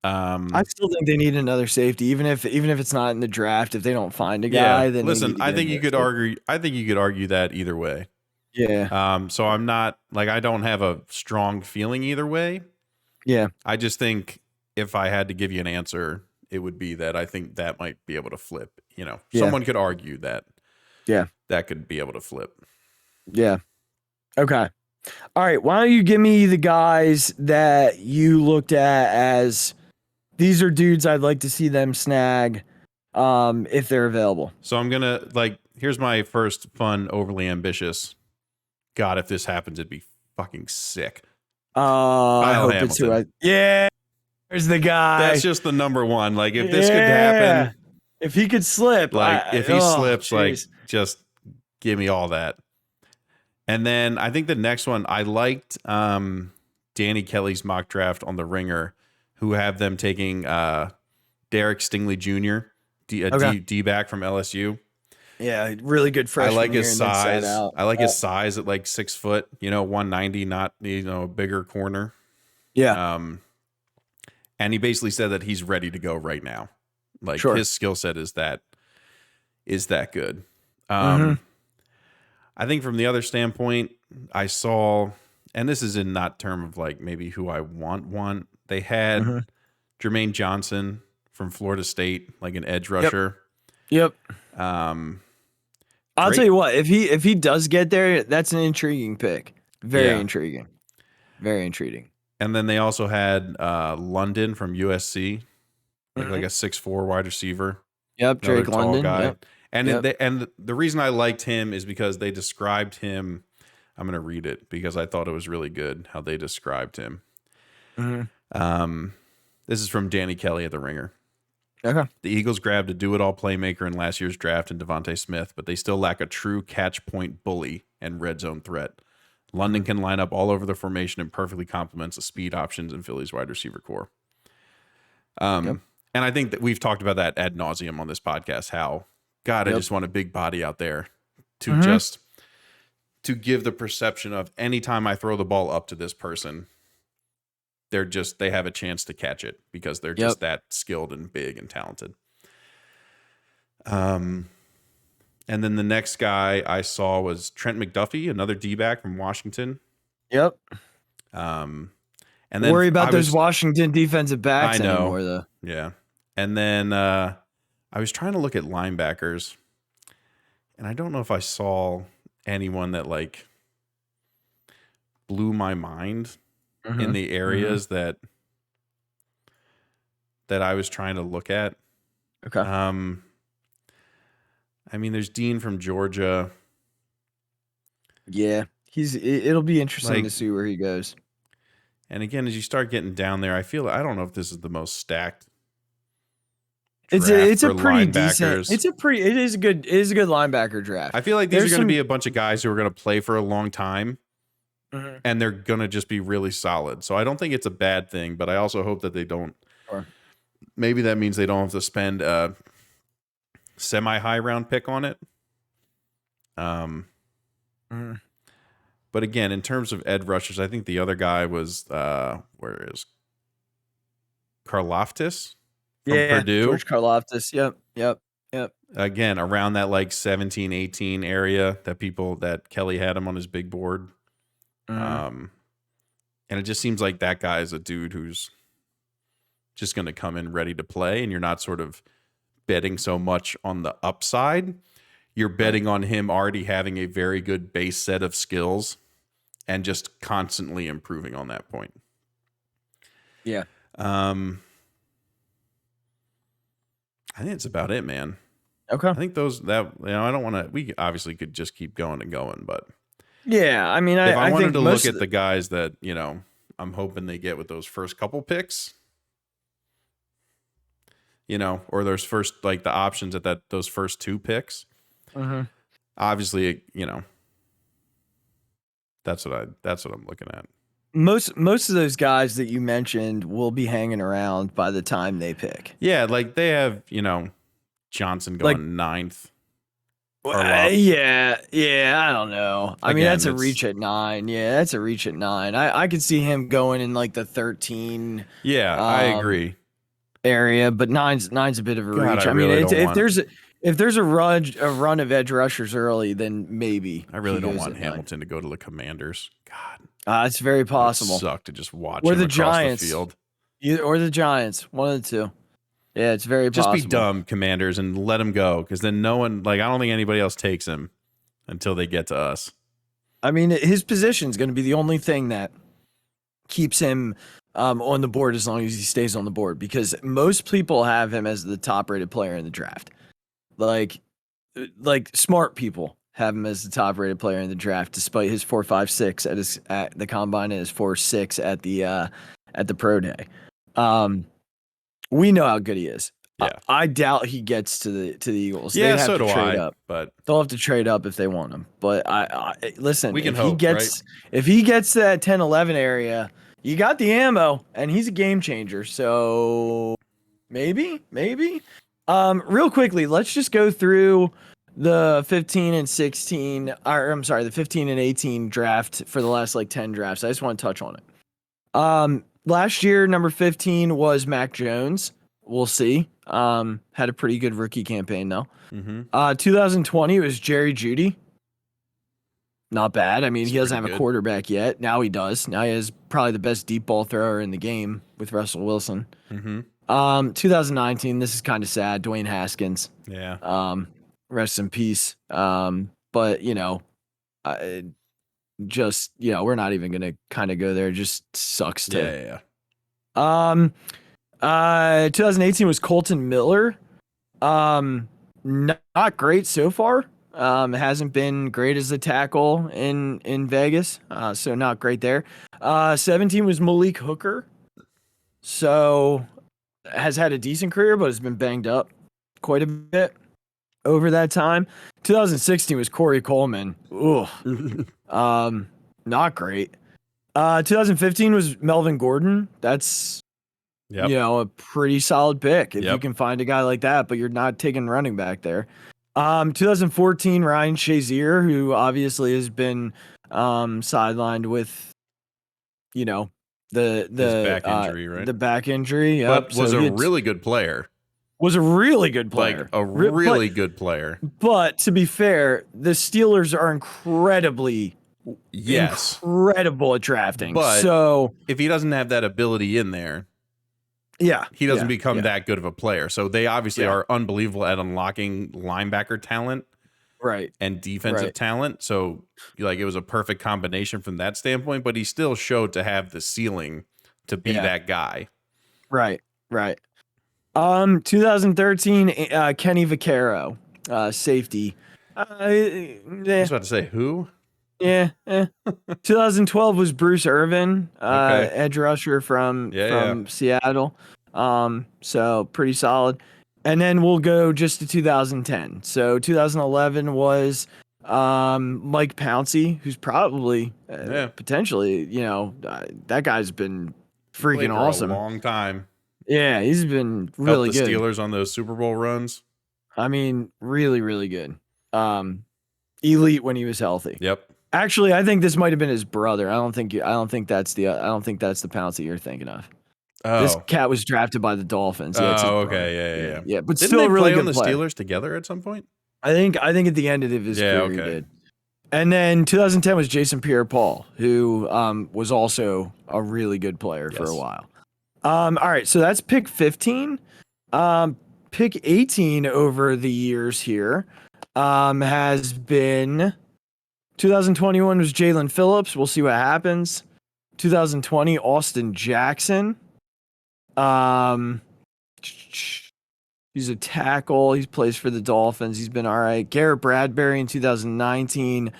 I still think they need another safety, even if it's not in the draft. If they don't find a guy, then listen. I think you could argue. I think you could argue that either way. Yeah. So I'm not like I don't have a strong feeling either way. Yeah. I just think if I had to give you an answer, it would be that I think that might be able to flip. Yeah. Someone could argue that. Yeah. That could be able to flip. Yeah. Okay. All right. Why don't you give me the guys that you looked at as these are dudes I'd like to see them snag if they're available. So I'm going to here's my first fun, overly ambitious. God, if this happens, it'd be fucking sick. I hope it's who yeah. There's the guy. That's just the number one. Like if this could happen. If he could slip. If he slips, just give me all that. And then I think the next one, I liked Danny Kelly's mock draft on the Ringer, who have them taking Derek Stingley Jr., D-back from LSU. Yeah, really good freshman. I like his size. I like his size at like 6 foot, 190, not, a bigger corner. Yeah. And he basically said that he's ready to go right now. Like his skill set is that good. I think from the other standpoint, I saw, and this is in not term of like maybe who I want. They had Jermaine Johnson from Florida State, like an edge rusher. Yep. I'll tell you what, if he does get there, that's an intriguing pick. Very intriguing. Very intriguing. And then they also had London from USC, like a 6'4" wide receiver. Yep, Drake London. Guy. Yep. And the reason I liked him is because they described him. I'm going to read it because I thought it was really good how they described him. This is from Danny Kelly at the Ringer. Okay. The Eagles grabbed a do-it-all playmaker in last year's draft in Devontae Smith, but they still lack a true catch point bully and red zone threat. London can line up all over the formation and perfectly complements the speed options in Phillies wide receiver core. And I think that we've talked about that ad nauseum on this podcast, how, God, I just want a big body out there to to give the perception of anytime I throw the ball up to this person, they have a chance to catch it because they're just that skilled and big and talented. And then the next guy I saw was Trent McDuffie, another D-back from Washington. Yep. And then worry about those Washington defensive backs anymore, though. Yeah. And then I was trying to look at linebackers, and I don't know if I saw anyone that like blew my mind in the areas that I was trying to look at. Okay. I mean, there's Dean from Georgia. Yeah, it'll be interesting to see where he goes. And again, as you start getting down there, I don't know if this is the most stacked. It's a pretty decent. It is a good linebacker draft. I feel like these are going to be a bunch of guys who are going to play for a long time, and they're going to just be really solid. So I don't think it's a bad thing, but I also hope that they don't. Sure. Maybe that means they don't have to spend a semi-high round pick on it. But again, in terms of edge rushers, I think the other guy was where is Karlaftis from Purdue? George Karlaftis. Yep. Again, around that like 17, 18 area that Kelly had him on his big board. And it just seems like that guy is a dude who's just going to come in ready to play, and you're not sort of betting so much on the upside. You're betting on him already having a very good base set of skills and just constantly improving on that point. Yeah. I think it's about it, man. Okay. I think I don't want to, we obviously could just keep going and going, but yeah, I mean, if I wanted to look at the guys that, I'm hoping they get with those first couple picks, or those first, like the options at those first two picks. Obviously, that's what I'm looking at. Most of those guys that you mentioned will be hanging around by the time they pick. Yeah, like they have, Johnson going ninth. Yeah, I don't know. I mean, that's a reach at 9. Yeah, that's a reach at 9. I could see him going in like the 13. Yeah, I agree. Area, but nine's a bit of a reach. I mean, if there's a run of edge rushers early, then maybe. I really don't want Hamilton to go to the Commanders. God, it's very possible. It'd suck to just watch or him the across Giants. the field. Or the Giants, one of the two. Yeah, it's very Just possible. be dumb, Commanders, and let him go, because then no one, I don't think anybody else takes him until they get to us. I mean, his position is going to be the only thing that keeps him on the board as long as he stays on the board, because most people have him as the top-rated player in the draft. Like smart people have him as the top-rated player in the draft, despite his 4.56 at the combine and his 4.6 at the pro day. We know how good he is. Yeah. I doubt he gets to the Eagles. Yeah, They'd have so to do trade I. up. But They'll have to trade up if they want him. But I listen, we can if hope, he gets right? if he gets to that 10-11 area, you got the ammo, and he's a game changer. So maybe. Real quickly, let's just go through the 15 and 16, or I'm sorry, the 15 and 18 draft for the last 10 drafts. I just want to touch on it. Last year, number 15 was Mac Jones. We'll see. Had a pretty good rookie campaign though. 2020 was Jerry Jeudy. Not bad. I mean, he doesn't have a quarterback yet. Now he does. Now he has probably the best deep ball thrower in the game with Russell Wilson. 2019, this is kind of sad. Dwayne Haskins. Yeah. Rest in peace. But we're not even gonna kind of go there. It just sucks to. Yeah. 2018 was Colton Miller. Not great so far. Hasn't been great as a tackle in Vegas. So not great there. 17 was Malik Hooker. So has had a decent career, but has been banged up quite a bit over that time. 2016 was Corey Coleman. Ooh. Not great. 2015 was Melvin Gordon. That's a pretty solid pick if you can find a guy like that, but you're not taking running back there. 2014 Ryan Shazier, who obviously has been sidelined with the back injury, right? The back injury, but was a really good player. Was a really good player. Like a really good player. But to be fair, the Steelers are incredibly incredible at drafting. But so if he doesn't have that ability in there, he doesn't become that good of a player. So they obviously are unbelievable at unlocking linebacker talent, right, and defensive talent. So it was a perfect combination from that standpoint. But he still showed to have the ceiling to be that guy. Right. 2013 Kenny Vaccaro, safety. I was about to say who. 2012 was Bruce Irvin, edge rusher from Seattle. So pretty solid. And then we'll go just to 2010. So 2011 was Mike Pouncey, who's probably potentially, that guy's been freaking awesome. For a long time. Yeah, he's been really good. The Steelers on those Super Bowl runs. I mean, really, really good. Elite when he was healthy. Yep. Actually, I think this might have been his brother. I don't think that's the Pouncey you're thinking of. Oh. This cat was drafted by the Dolphins. Yeah, okay, yeah. But didn't still they a really play good on the player. Steelers together at some point? I think at the end of his career he did. And then 2010 was Jason Pierre-Paul, who was also a really good player for a while. All right, so that's pick 15. Pick 18 over the years here has been 2021 was Jalen Phillips. We'll see what happens. 2020 Austin Jackson. He's a tackle. He plays for the Dolphins. He's been all right. Garrett Bradbury in 2019.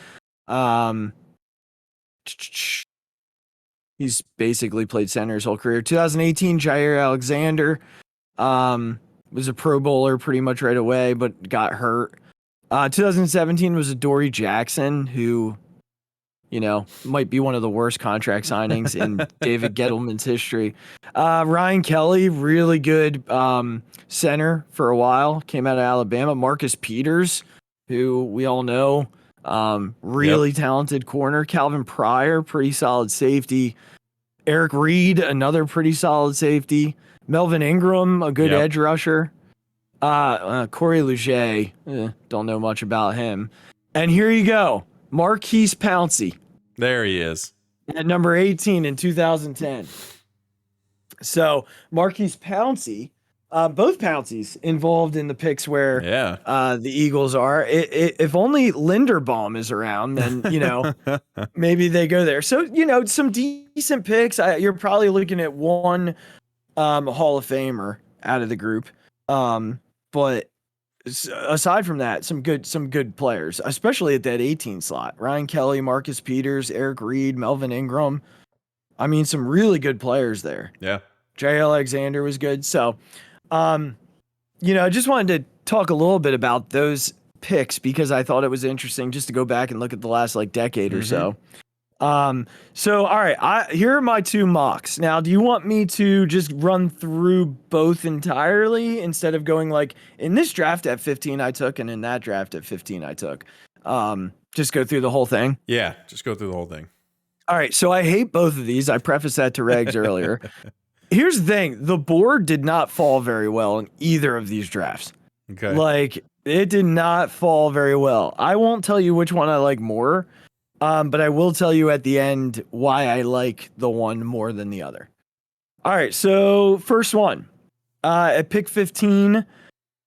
He's basically played center his whole career. 2018, Jair Alexander was a Pro Bowler pretty much right away, but got hurt. 2017 was Adoree Jackson, who, might be one of the worst contract signings in David Gettleman's history. Ryan Kelly, really good center for a while, came out of Alabama. Marcus Peters, who we all know, really talented corner. Calvin Pryor, pretty solid safety. Eric Reed, another pretty solid safety. Melvin Ingram, a good edge rusher. Corey Leger, don't know much about him. And here you go, Marquise Pouncey. There he is. At number 18 in 2010. So Marquise Pouncey, both Pounceys involved in the picks where the Eagles are. If only Linderbaum is around, then, maybe they go there. So, some decent picks. You're probably looking at one Hall of Famer out of the group. But aside from that, some good players, especially at that 18 slot. Ryan Kelly, Marcus Peters, Eric Reed, Melvin Ingram. I mean, some really good players there. Yeah. Jay Alexander was good. So, I just wanted to talk a little bit about those picks because I thought it was interesting just to go back and look at the last decade or so. All right, here are my two mocks. Now, do you want me to just run through both entirely instead of going in this draft at 15 I took and in that draft at 15 I took? Just go through the whole thing? Yeah, just go through the whole thing. All right, so I hate both of these. I prefaced that to Regz earlier. Here's the thing. The board did not fall very well in either of these drafts. Okay. It did not fall very well. I won't tell you which one I like more, but I will tell you at the end why I like the one more than the other. All right, so first one. At pick 15,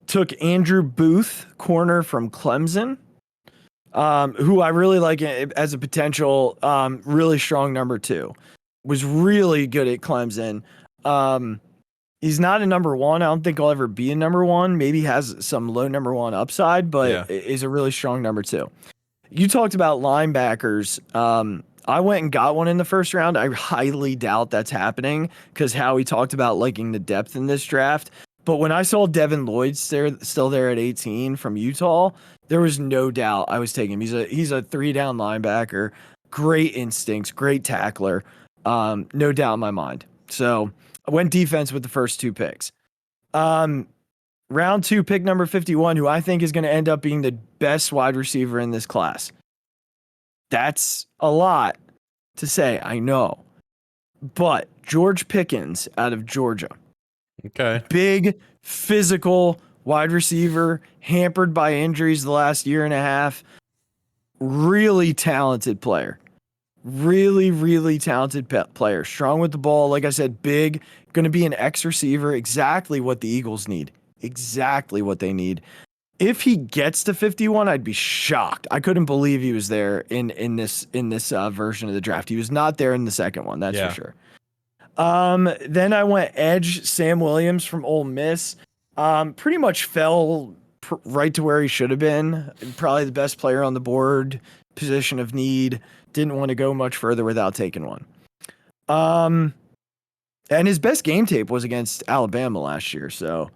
took Andrew Booth, corner from Clemson, who I really like as a potential really strong number 2. Was really good at Clemson. He's not a number 1. I don't think I'll ever be a number 1. Maybe has some low number 1 upside, but is a really strong number 2. You talked about linebackers. I went and got one in the first round. I highly doubt that's happening because Howie talked about liking the depth in this draft. But when I saw Devin Lloyd still there at 18 from Utah, there was no doubt I was taking him. He's a 3-down linebacker, great instincts, great tackler. No doubt in my mind. So I went defense with the first 2 picks. Round 2, pick number 51, who I think is going to end up being the best wide receiver in this class. That's a lot to say, I know. But George Pickens out of Georgia. Okay. Big, physical wide receiver, hampered by injuries the last year and a half. Really talented player. Really, really talented player. Strong with the ball. Like I said, big. Going to be an X receiver. Exactly what the Eagles need. Exactly what they need. If he gets to 51, I'd be shocked. I couldn't believe he was there in this version of the draft. He was not there in the second one. That's for sure. Then I went edge, Sam Williams from Ole Miss. Pretty much fell right to where he should have been. Probably the best player on the board. Position of need. Didn't want to go much further without taking one. And his best game tape was against Alabama last year. So,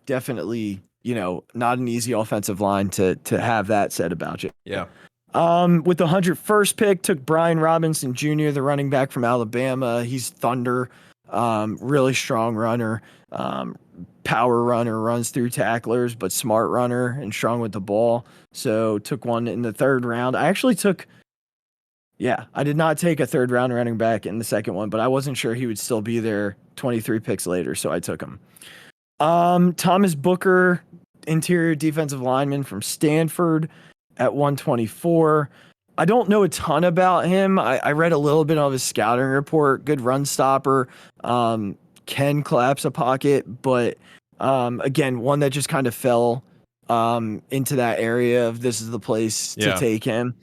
definitely, not an easy offensive line to have that said about you. Yeah. With the 101st pick, took Brian Robinson Jr., the running back from Alabama. He's thunder, really strong runner, power runner, runs through tacklers, but smart runner and strong with the ball. So took one in the 3rd round. I did not take a 3rd round running back in the second one, but I wasn't sure he would still be there 23 picks later, so I took him. Thomas Booker, interior defensive lineman from Stanford at 124. I don't know a ton about him. I read a little bit of his scouting report. Good run stopper. Can collapse a pocket, but again, one that just kind of fell into that area of this is the place to take him.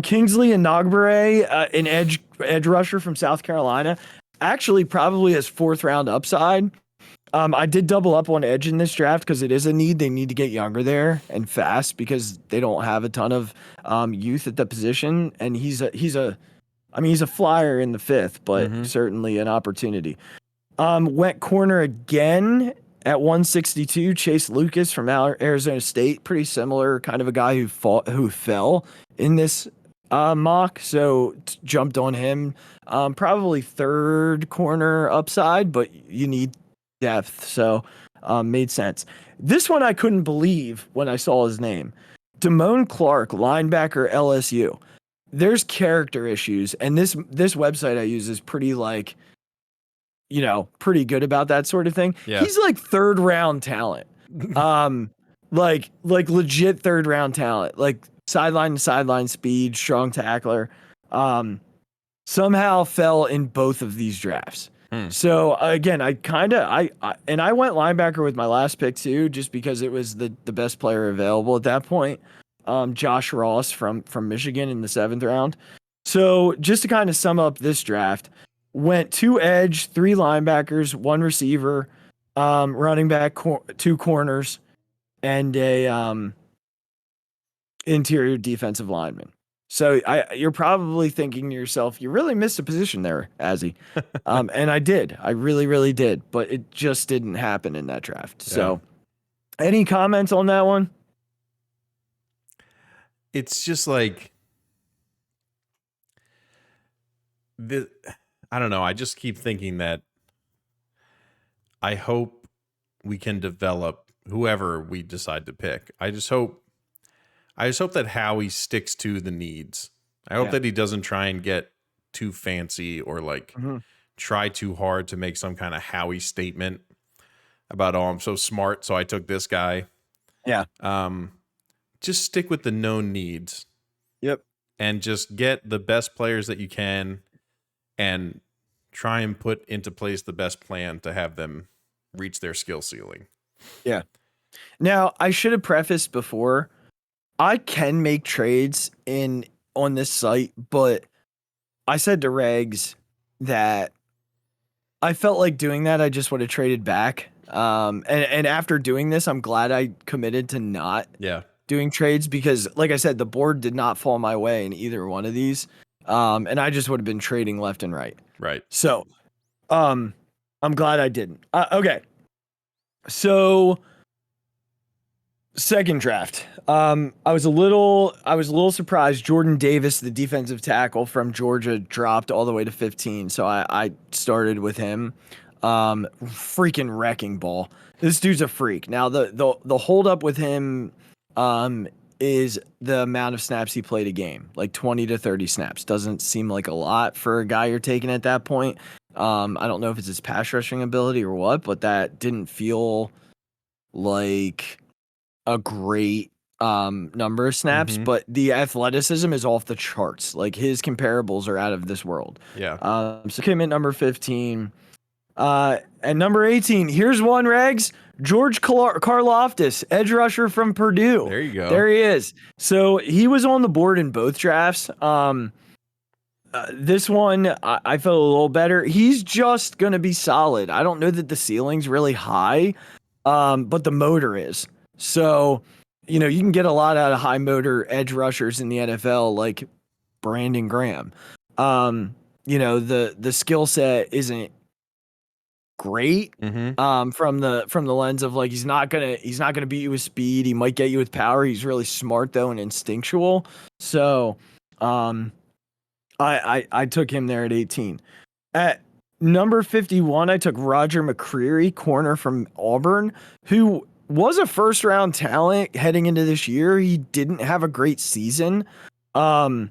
Kingsley Enagbare, an edge rusher from South Carolina, actually probably has 4th round upside. I did double up on edge in this draft because it is a need. They need to get younger there and fast because they don't have a ton of youth at the position. And he's a flyer in the 5th, but certainly an opportunity. Went corner again at 162. Chase Lucas from Arizona State, pretty similar, kind of a guy who fell in this mock. So jumped on him. Probably 3rd corner upside, but you need depth, so made sense. This one I couldn't believe when I saw his name. Damone Clark, linebacker, LSU. There's character issues, and this website I use is pretty pretty good about that sort of thing. Yeah. He's like 3rd round talent. Like legit 3rd round talent. Like sideline to sideline speed, strong tackler. Somehow fell in both of these drafts. So again, I went linebacker with my last pick too, just because it was the best player available at that point. Josh Ross from Michigan in the 7th round. So just to kind of sum up this draft, went 2 edge, 3 linebackers, 1 receiver, running back, 2 corners, and a interior defensive lineman. So you're probably thinking to yourself, you really missed a position there, Azzy. And I did. I really, really did. But it just didn't happen in that draft. Yeah. So any comments on that one? It's just like I don't know. I just keep thinking that I hope we can develop whoever we decide to pick. I just hope that Howie sticks to the needs. I hope that he doesn't try and get too fancy or like try too hard to make some kind of Howie statement about, oh, I'm so smart, so I took this guy. Yeah. Just stick with the known needs. Yep. And just get the best players that you can and try and put into place the best plan to have them reach their skill ceiling. Yeah. Now, I should have prefaced before, I can make trades on this site, but I said to Regz that I felt like doing that, I just would have traded back. And after doing this, I'm glad I committed to not doing trades because, like I said, the board did not fall my way in either one of these. And I just would have been trading left and right. Right. So, I'm glad I didn't. Okay. So, second draft. I was a little surprised. Jordan Davis, the defensive tackle from Georgia, dropped all the way to 15. So I started with him. Freaking wrecking ball. This dude's a freak. Now the hold up with him is the amount of snaps he played a game, like 20 to 30 snaps. Doesn't seem like a lot for a guy you're taking at that point. I don't know if it's his pass rushing ability or what, but that didn't feel like a great number of snaps, but the athleticism is off the charts. Like his comparables are out of this world. Yeah. So came in number 15. And number 18, here's one, Regz. George Karlaftis, edge rusher from Purdue. There you go. There he is. So he was on the board in both drafts. This one, I felt a little better. He's just going to be solid. I don't know that the ceiling's really high, but the motor is. So, you know, you can get a lot out of high motor edge rushers in the NFL, like Brandon Graham. You know, the skill set isn't great from the lens of like he's not gonna beat you with speed. He might get you with power. He's really smart though and instinctual. So I took him there at 18. At number 51, I took Roger McCreary, corner from Auburn, who was a first round talent heading into this year. He didn't have a great season. But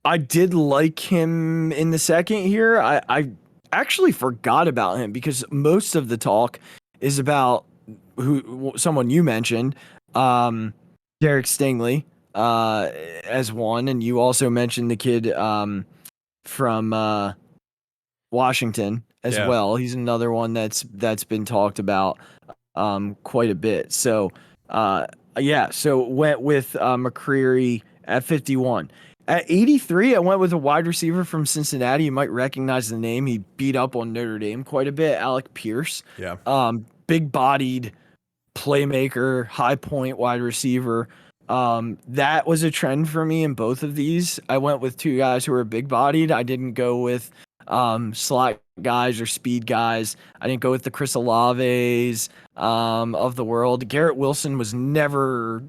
I did like him in the second here. I actually forgot about him because most of the talk is about someone you mentioned, Derek Stingley, as one, and you also mentioned the kid from Washington as well. He's another one that's been talked about quite a bit. So so went with McCreary at 51. At 83, I went with a wide receiver from Cincinnati. You might recognize the name. He beat up on Notre Dame quite a bit. Alec Pierce. Yeah. Big-bodied playmaker, high point wide receiver. That was a trend for me in both of these. I went with 2 guys who were big-bodied. I didn't go with slot guys or speed guys. I didn't go with the Chris Olaves of the world. Garrett Wilson was never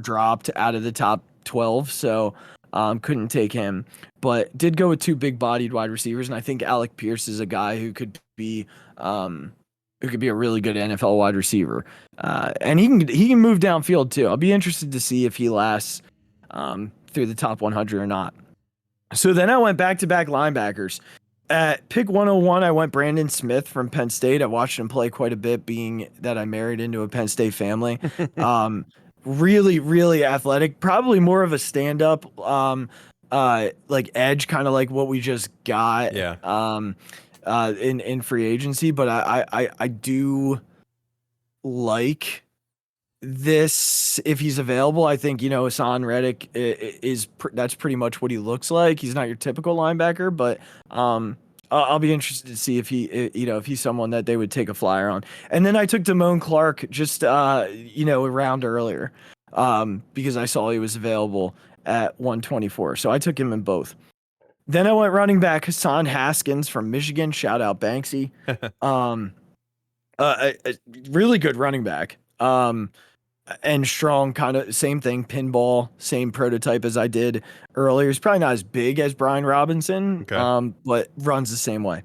dropped out of the top 12, so couldn't take him, but did go with 2 big-bodied wide receivers, and I think Alec Pierce is a guy who could be a really good NFL wide receiver, and he can move downfield too. I'll be interested to see if he lasts through the top 100 or not. So then I went back-to-back linebackers. At pick 101, I went Brandon Smith from Penn State. I watched him play quite a bit, being that I married into a Penn State family. Really, really athletic, probably more of a stand-up like edge, kind of like what we just got. Yeah. In free agency, but I do like this if he's available. I think Hassan Reddick that's pretty much what he looks like. He's not your typical linebacker, but I'll be interested to see if if he's someone that they would take a flyer on. And then I took Damone Clark just a round earlier because I saw he was available at 124, so I took him in both. Then I went running back Hassan Haskins from Michigan. Shout out Banksy. A really good running back. And strong, kind of same thing, pinball, same prototype as I did earlier. He's probably not as big as Brian Robinson, but runs the same way.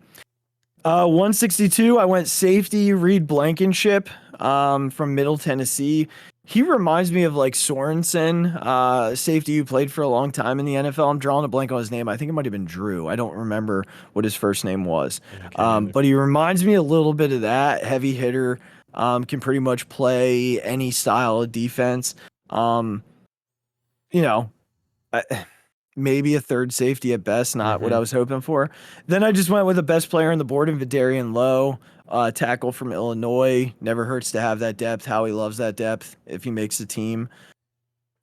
162, I went safety, Reed Blankenship from Middle Tennessee. He reminds me of like Sorensen, safety who played for a long time in the NFL. I'm drawing a blank on his name. I think it might have been Drew. I don't remember what his first name was. But he reminds me a little bit of that. Heavy hitter, can pretty much play any style of defense. Maybe a third safety at best, not what I was hoping for. Then I just went with the best player on the board in Vidarian Lowe. Tackle from Illinois. Never hurts to have that depth. Howie loves that depth if he makes the team.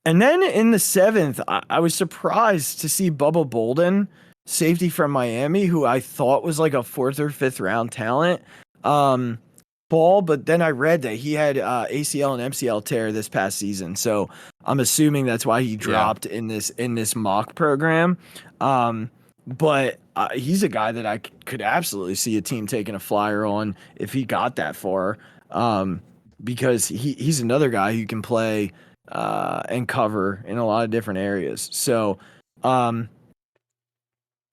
And then in the 7th, I was surprised to see Bubba Bolden, safety from Miami, who I thought was like a 4th or 5th round talent. But then I read that he had ACL and MCL tear this past season. So I'm assuming that's why he dropped in this mock program. But he's a guy that I could absolutely see a team taking a flyer on if he got that far, because he's another guy who can play and cover in a lot of different areas. So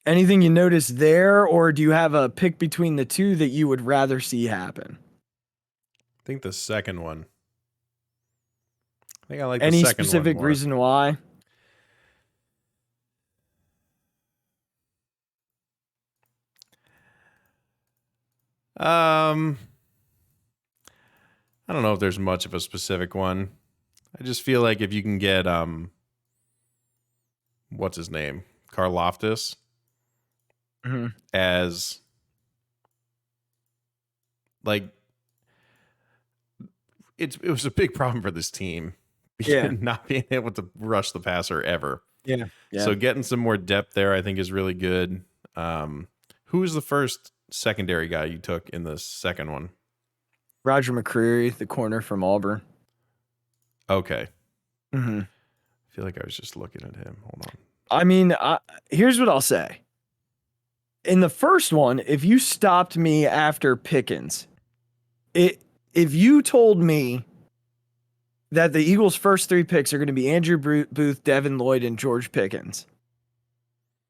anything you notice there, or do you have a pick between the two that you would rather see happen? I think the second one. I think I like any the second specific one more. reason why? I don't know if there's much of a specific one. I just feel like if you can get what's his name? Karlaftis as like it was a big problem for this team. Not being able to rush the passer ever. Yeah. So getting some more depth there I think is really good. Who was the first secondary guy you took in the second one? Roger McCreary, the corner from Auburn. Okay. Mm-hmm. I feel like I was just looking at him. Hold on. I mean, here's what I'll say. In the first one, if you stopped me after Pickens, if you told me that the Eagles' first 3 picks are going to be Andrew Booth, Devin Lloyd, and George Pickens,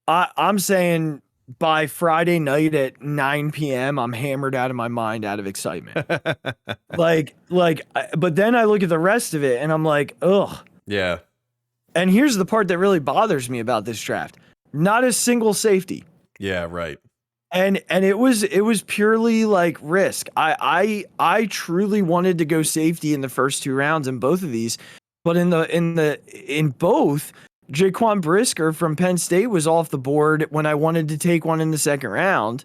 I'm saying by Friday night at 9 p.m., I'm hammered out of my mind out of excitement. But then I look at the rest of it and I'm like, ugh. Yeah. And here's the part that really bothers me about this draft. Not a single safety. Yeah, right. And it was purely like risk. I truly wanted to go safety in the first 2 rounds in both of these, but in both, Jaquan Brisker from Penn State was off the board when I wanted to take one in the second round.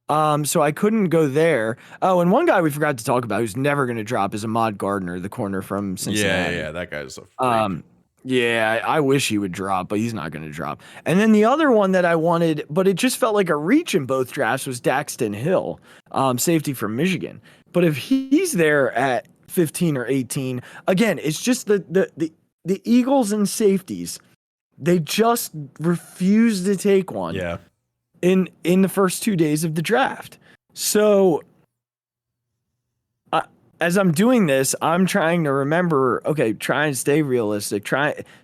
So I couldn't go there. Oh, and one guy we forgot to talk about who's never going to drop is Ahmad Gardner, the corner from Cincinnati. Yeah, that guy's a freak. Yeah, I wish he would drop, but he's not going to drop. And then the other one that I wanted, but it just felt like a reach in both drafts, was Daxton Hill, safety from Michigan. But if he's there at 15 or 18, again, it's just the Eagles and safeties. They just refused to take one in the first 2 days of the draft. So as I'm doing this, I'm trying to remember, okay, try and stay realistic.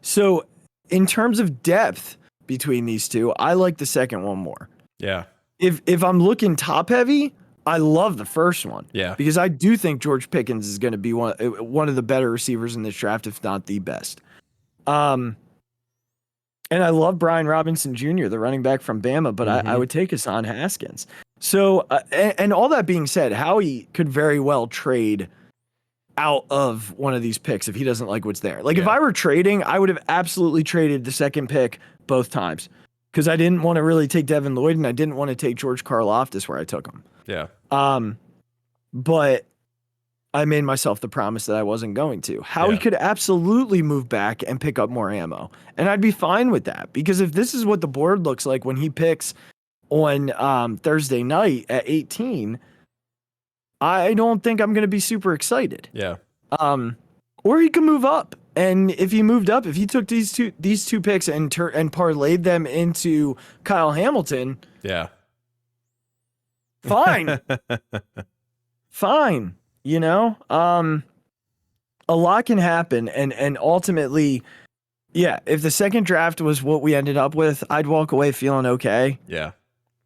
So in terms of depth between these two, I like the second one more. Yeah. If I'm looking top heavy, I love the first one. Yeah. Because I do think George Pickens is going to be one of the better receivers in this draft, if not the best. And I love Brian Robinson Jr., the running back from Bama, but I would take Hassan Haskins. So, and all that being said, Howie could very well trade out of one of these picks if he doesn't like what's there. Like if I were trading, I would have absolutely traded the second pick both times. because I didn't want to really take Devin Lloyd and I didn't want to take George Karlaftis where I took him. Yeah. But I made myself the promise that I wasn't going to. Howie could absolutely move back and pick up more ammo. And I'd be fine with that, because if this is what the board looks like when he picks on Thursday night at 18, I don't think I'm going to be super excited. Yeah. Or he can move up. And if he moved up, if he took these two picks and parlayed them into Kyle Hamilton, yeah, fine. Fine. You know, a lot can happen. And ultimately, yeah, if the second draft was what we ended up with, I'd walk away feeling okay. Yeah.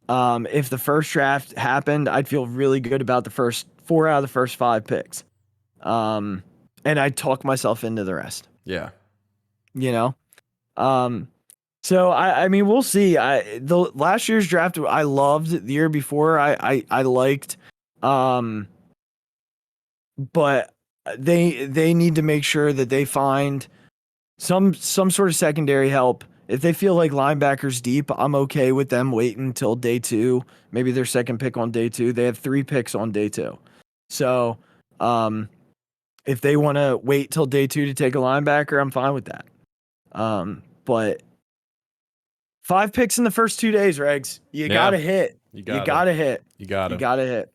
If the first draft happened, I'd feel really good about the first 4 out of the first 5 picks. And I'd talk myself into the rest. Yeah. You know? So I mean, we'll see. The last year's draft I loved. The year before I liked. But they need to make sure that they find some sort of secondary help. If they feel like linebackers deep, I'm okay with them waiting until day 2, maybe their second pick on day 2. They have 3 picks on day 2. So, if they want to wait till day 2 to take a linebacker, I'm fine with that. But 5 picks in the first 2 days, Regz. You gotta hit. You gotta hit. You gotta hit.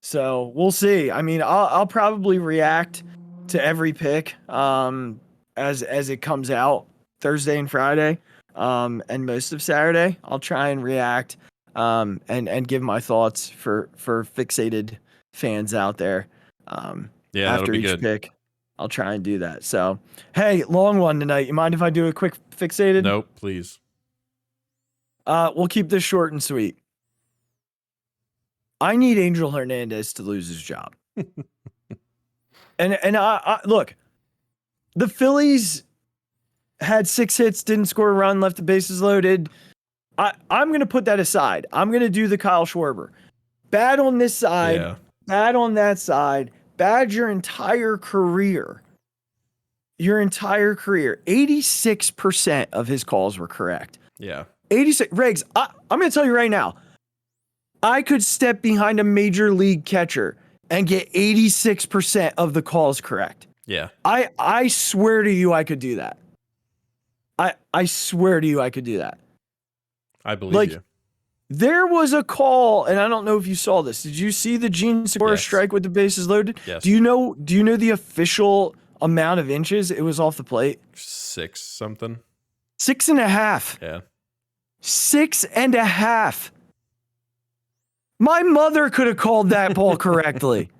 So we'll see. I mean, I'll probably react to every pick as it comes out Thursday and Friday, and most of Saturday. I'll try and react and give my thoughts for Phixated fans out there. After each pick, I'll try and do that. So, hey, long one tonight. You mind if I do a quick Phixated? Nope, please. We'll keep this short and sweet. I need Angel Hernandez to lose his job. and I look, the Phillies had 6 hits, didn't score a run, left the bases loaded. I'm going to put that aside. I'm going to do the Kyle Schwarber. Bad on this side, bad on that side. Bad your entire career. 86% of his calls were correct. Yeah. 86. Regz, I'm going to tell you right now. I could step behind a major league catcher and get 86% of the calls correct. Yeah. I swear to you I could do that. I swear to you I could do that. I believe you. There was a call, and I don't know if you saw this. Did you see the Gene Segura strike with the bases loaded? Yes. Do you know the official amount of inches it was off the plate? 6 something. 6.5. Yeah. 6.5. My mother could have called that ball correctly.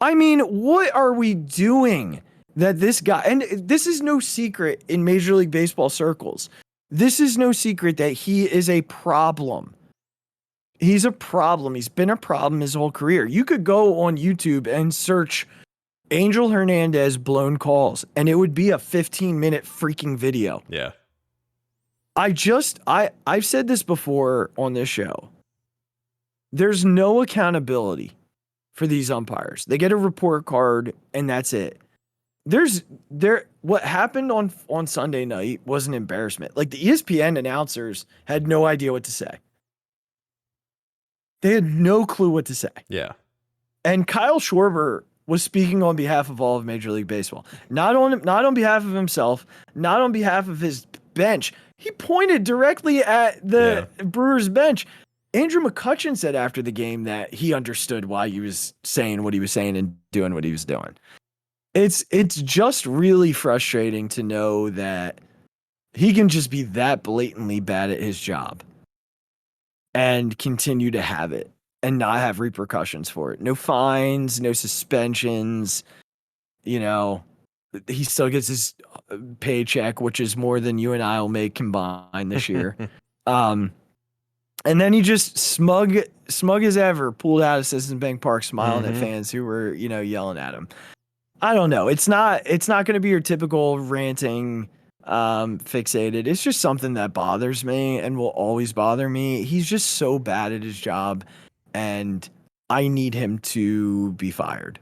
I mean, what are we doing that this guy, and this is no secret in Major League Baseball circles. This is no secret that he is a problem. He's a problem. He's been a problem his whole career. You could go on YouTube and search Angel Hernandez blown calls, and it would be a 15-minute freaking video. Yeah. I've said this before on this show. There's no accountability for these umpires. They get a report card, and that's it. What happened on Sunday night was an embarrassment. Like, the ESPN announcers had no idea what to say. They had no clue what to say. Yeah. And Kyle Schwarber was speaking on behalf of all of Major League Baseball. Not on behalf of himself, not on behalf of his bench. He pointed directly at the Brewers bench. Andrew McCutchen said after the game that he understood why he was saying what he was saying and doing what he was doing. It's just really frustrating to know that he can just be that blatantly bad at his job and continue to have it and not have repercussions for it. No fines, no suspensions. You know, he still gets his paycheck, which is more than you and I will make combined this year. And then he just smug as ever pulled out of Citizens Bank Park, smiling at fans who were, yelling at him. I don't know. It's not going to be your typical ranting, fixated. It's just something that bothers me and will always bother me. He's just so bad at his job, and I need him to be fired.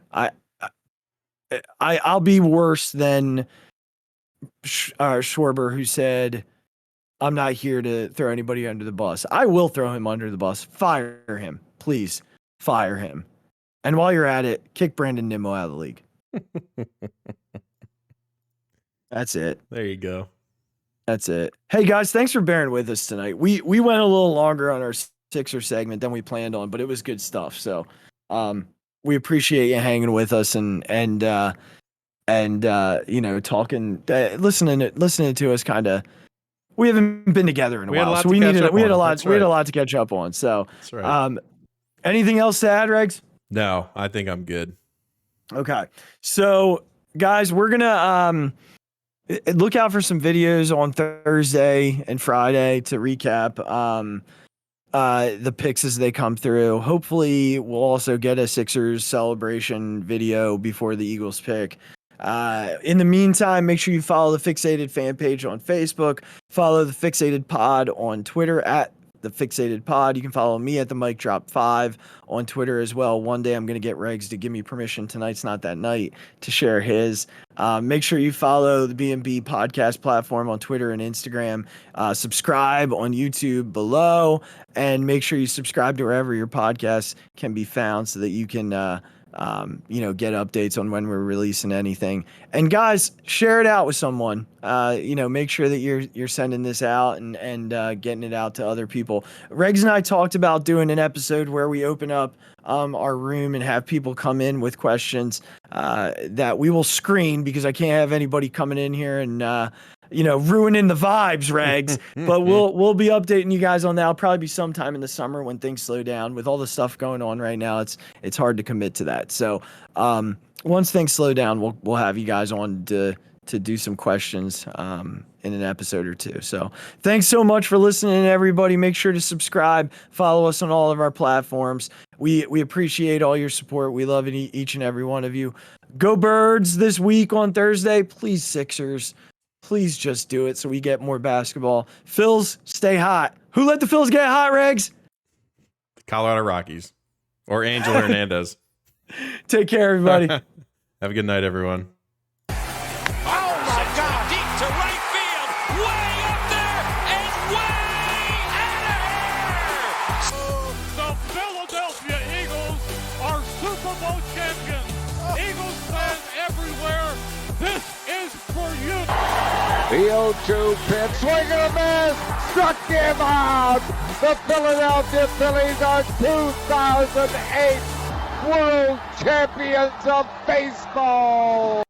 I'll be worse than Schwarber, who said, I'm not here to throw anybody under the bus. I will throw him under the bus. Fire him. Please fire him. And while you're at it, kick Brandon Nimmo out of the league. That's it. There you go. That's it. Hey, guys, thanks for bearing with us tonight. We went a little longer on our Sixer segment than we planned on, but it was good stuff. So we appreciate you hanging with us and you know, talking, listening to us kind of. We haven't been together in a while, so we had a lot to catch up on. So, that's right. Anything else to add, Regz? No, I think I'm good. Okay. So, guys, we're gonna look out for some videos on Thursday and Friday to recap the picks as they come through. Hopefully, we'll also get a Sixers celebration video before the Eagles pick. In the meantime, make sure you follow the Phixated fan page on Facebook. Follow the Phixated Pod on Twitter at the Phixated Pod. You can follow me at the Mic Drop 5 on Twitter as well. One day I'm going to get Regz to give me permission. Tonight's not that night to share his. Make sure you follow the B&B podcast platform on Twitter and Instagram. Subscribe on YouTube below, and make sure you subscribe to wherever your podcasts can be found so that you can get updates on when we're releasing anything. And guys, share it out with someone. Make sure that you're sending this out and getting it out to other people. Regz and I talked about doing an episode where we open up our room and have people come in with questions that we will screen, because I can't have anybody coming in here and ruining the vibes, Regz. But we'll be updating you guys on that. It'll probably be sometime in the summer when things slow down. With all the stuff going on right now, it's hard to commit to that. So once things slow down, we'll have you guys on to do some questions in an episode or two. So thanks so much for listening, everybody. Make sure to subscribe, follow us on all of our platforms. We appreciate all your support. We love each and every one of you. Go Birds this week on Thursday. Please, Sixers. Please just do it so we get more basketball. Phils, stay hot. Who let the Phils get hot, Regz? The Colorado Rockies. Or Angel Hernandez. Take care, everybody. Have a good night, everyone. Oh, my God. Deep to right field. Way up there and way out of here. The Philadelphia Eagles are Super Bowl champions. Eagles fans everywhere, this is for you. The 0-2 pitch, swing and a miss, struck him out. The Philadelphia Phillies are 2008 World Champions of Baseball.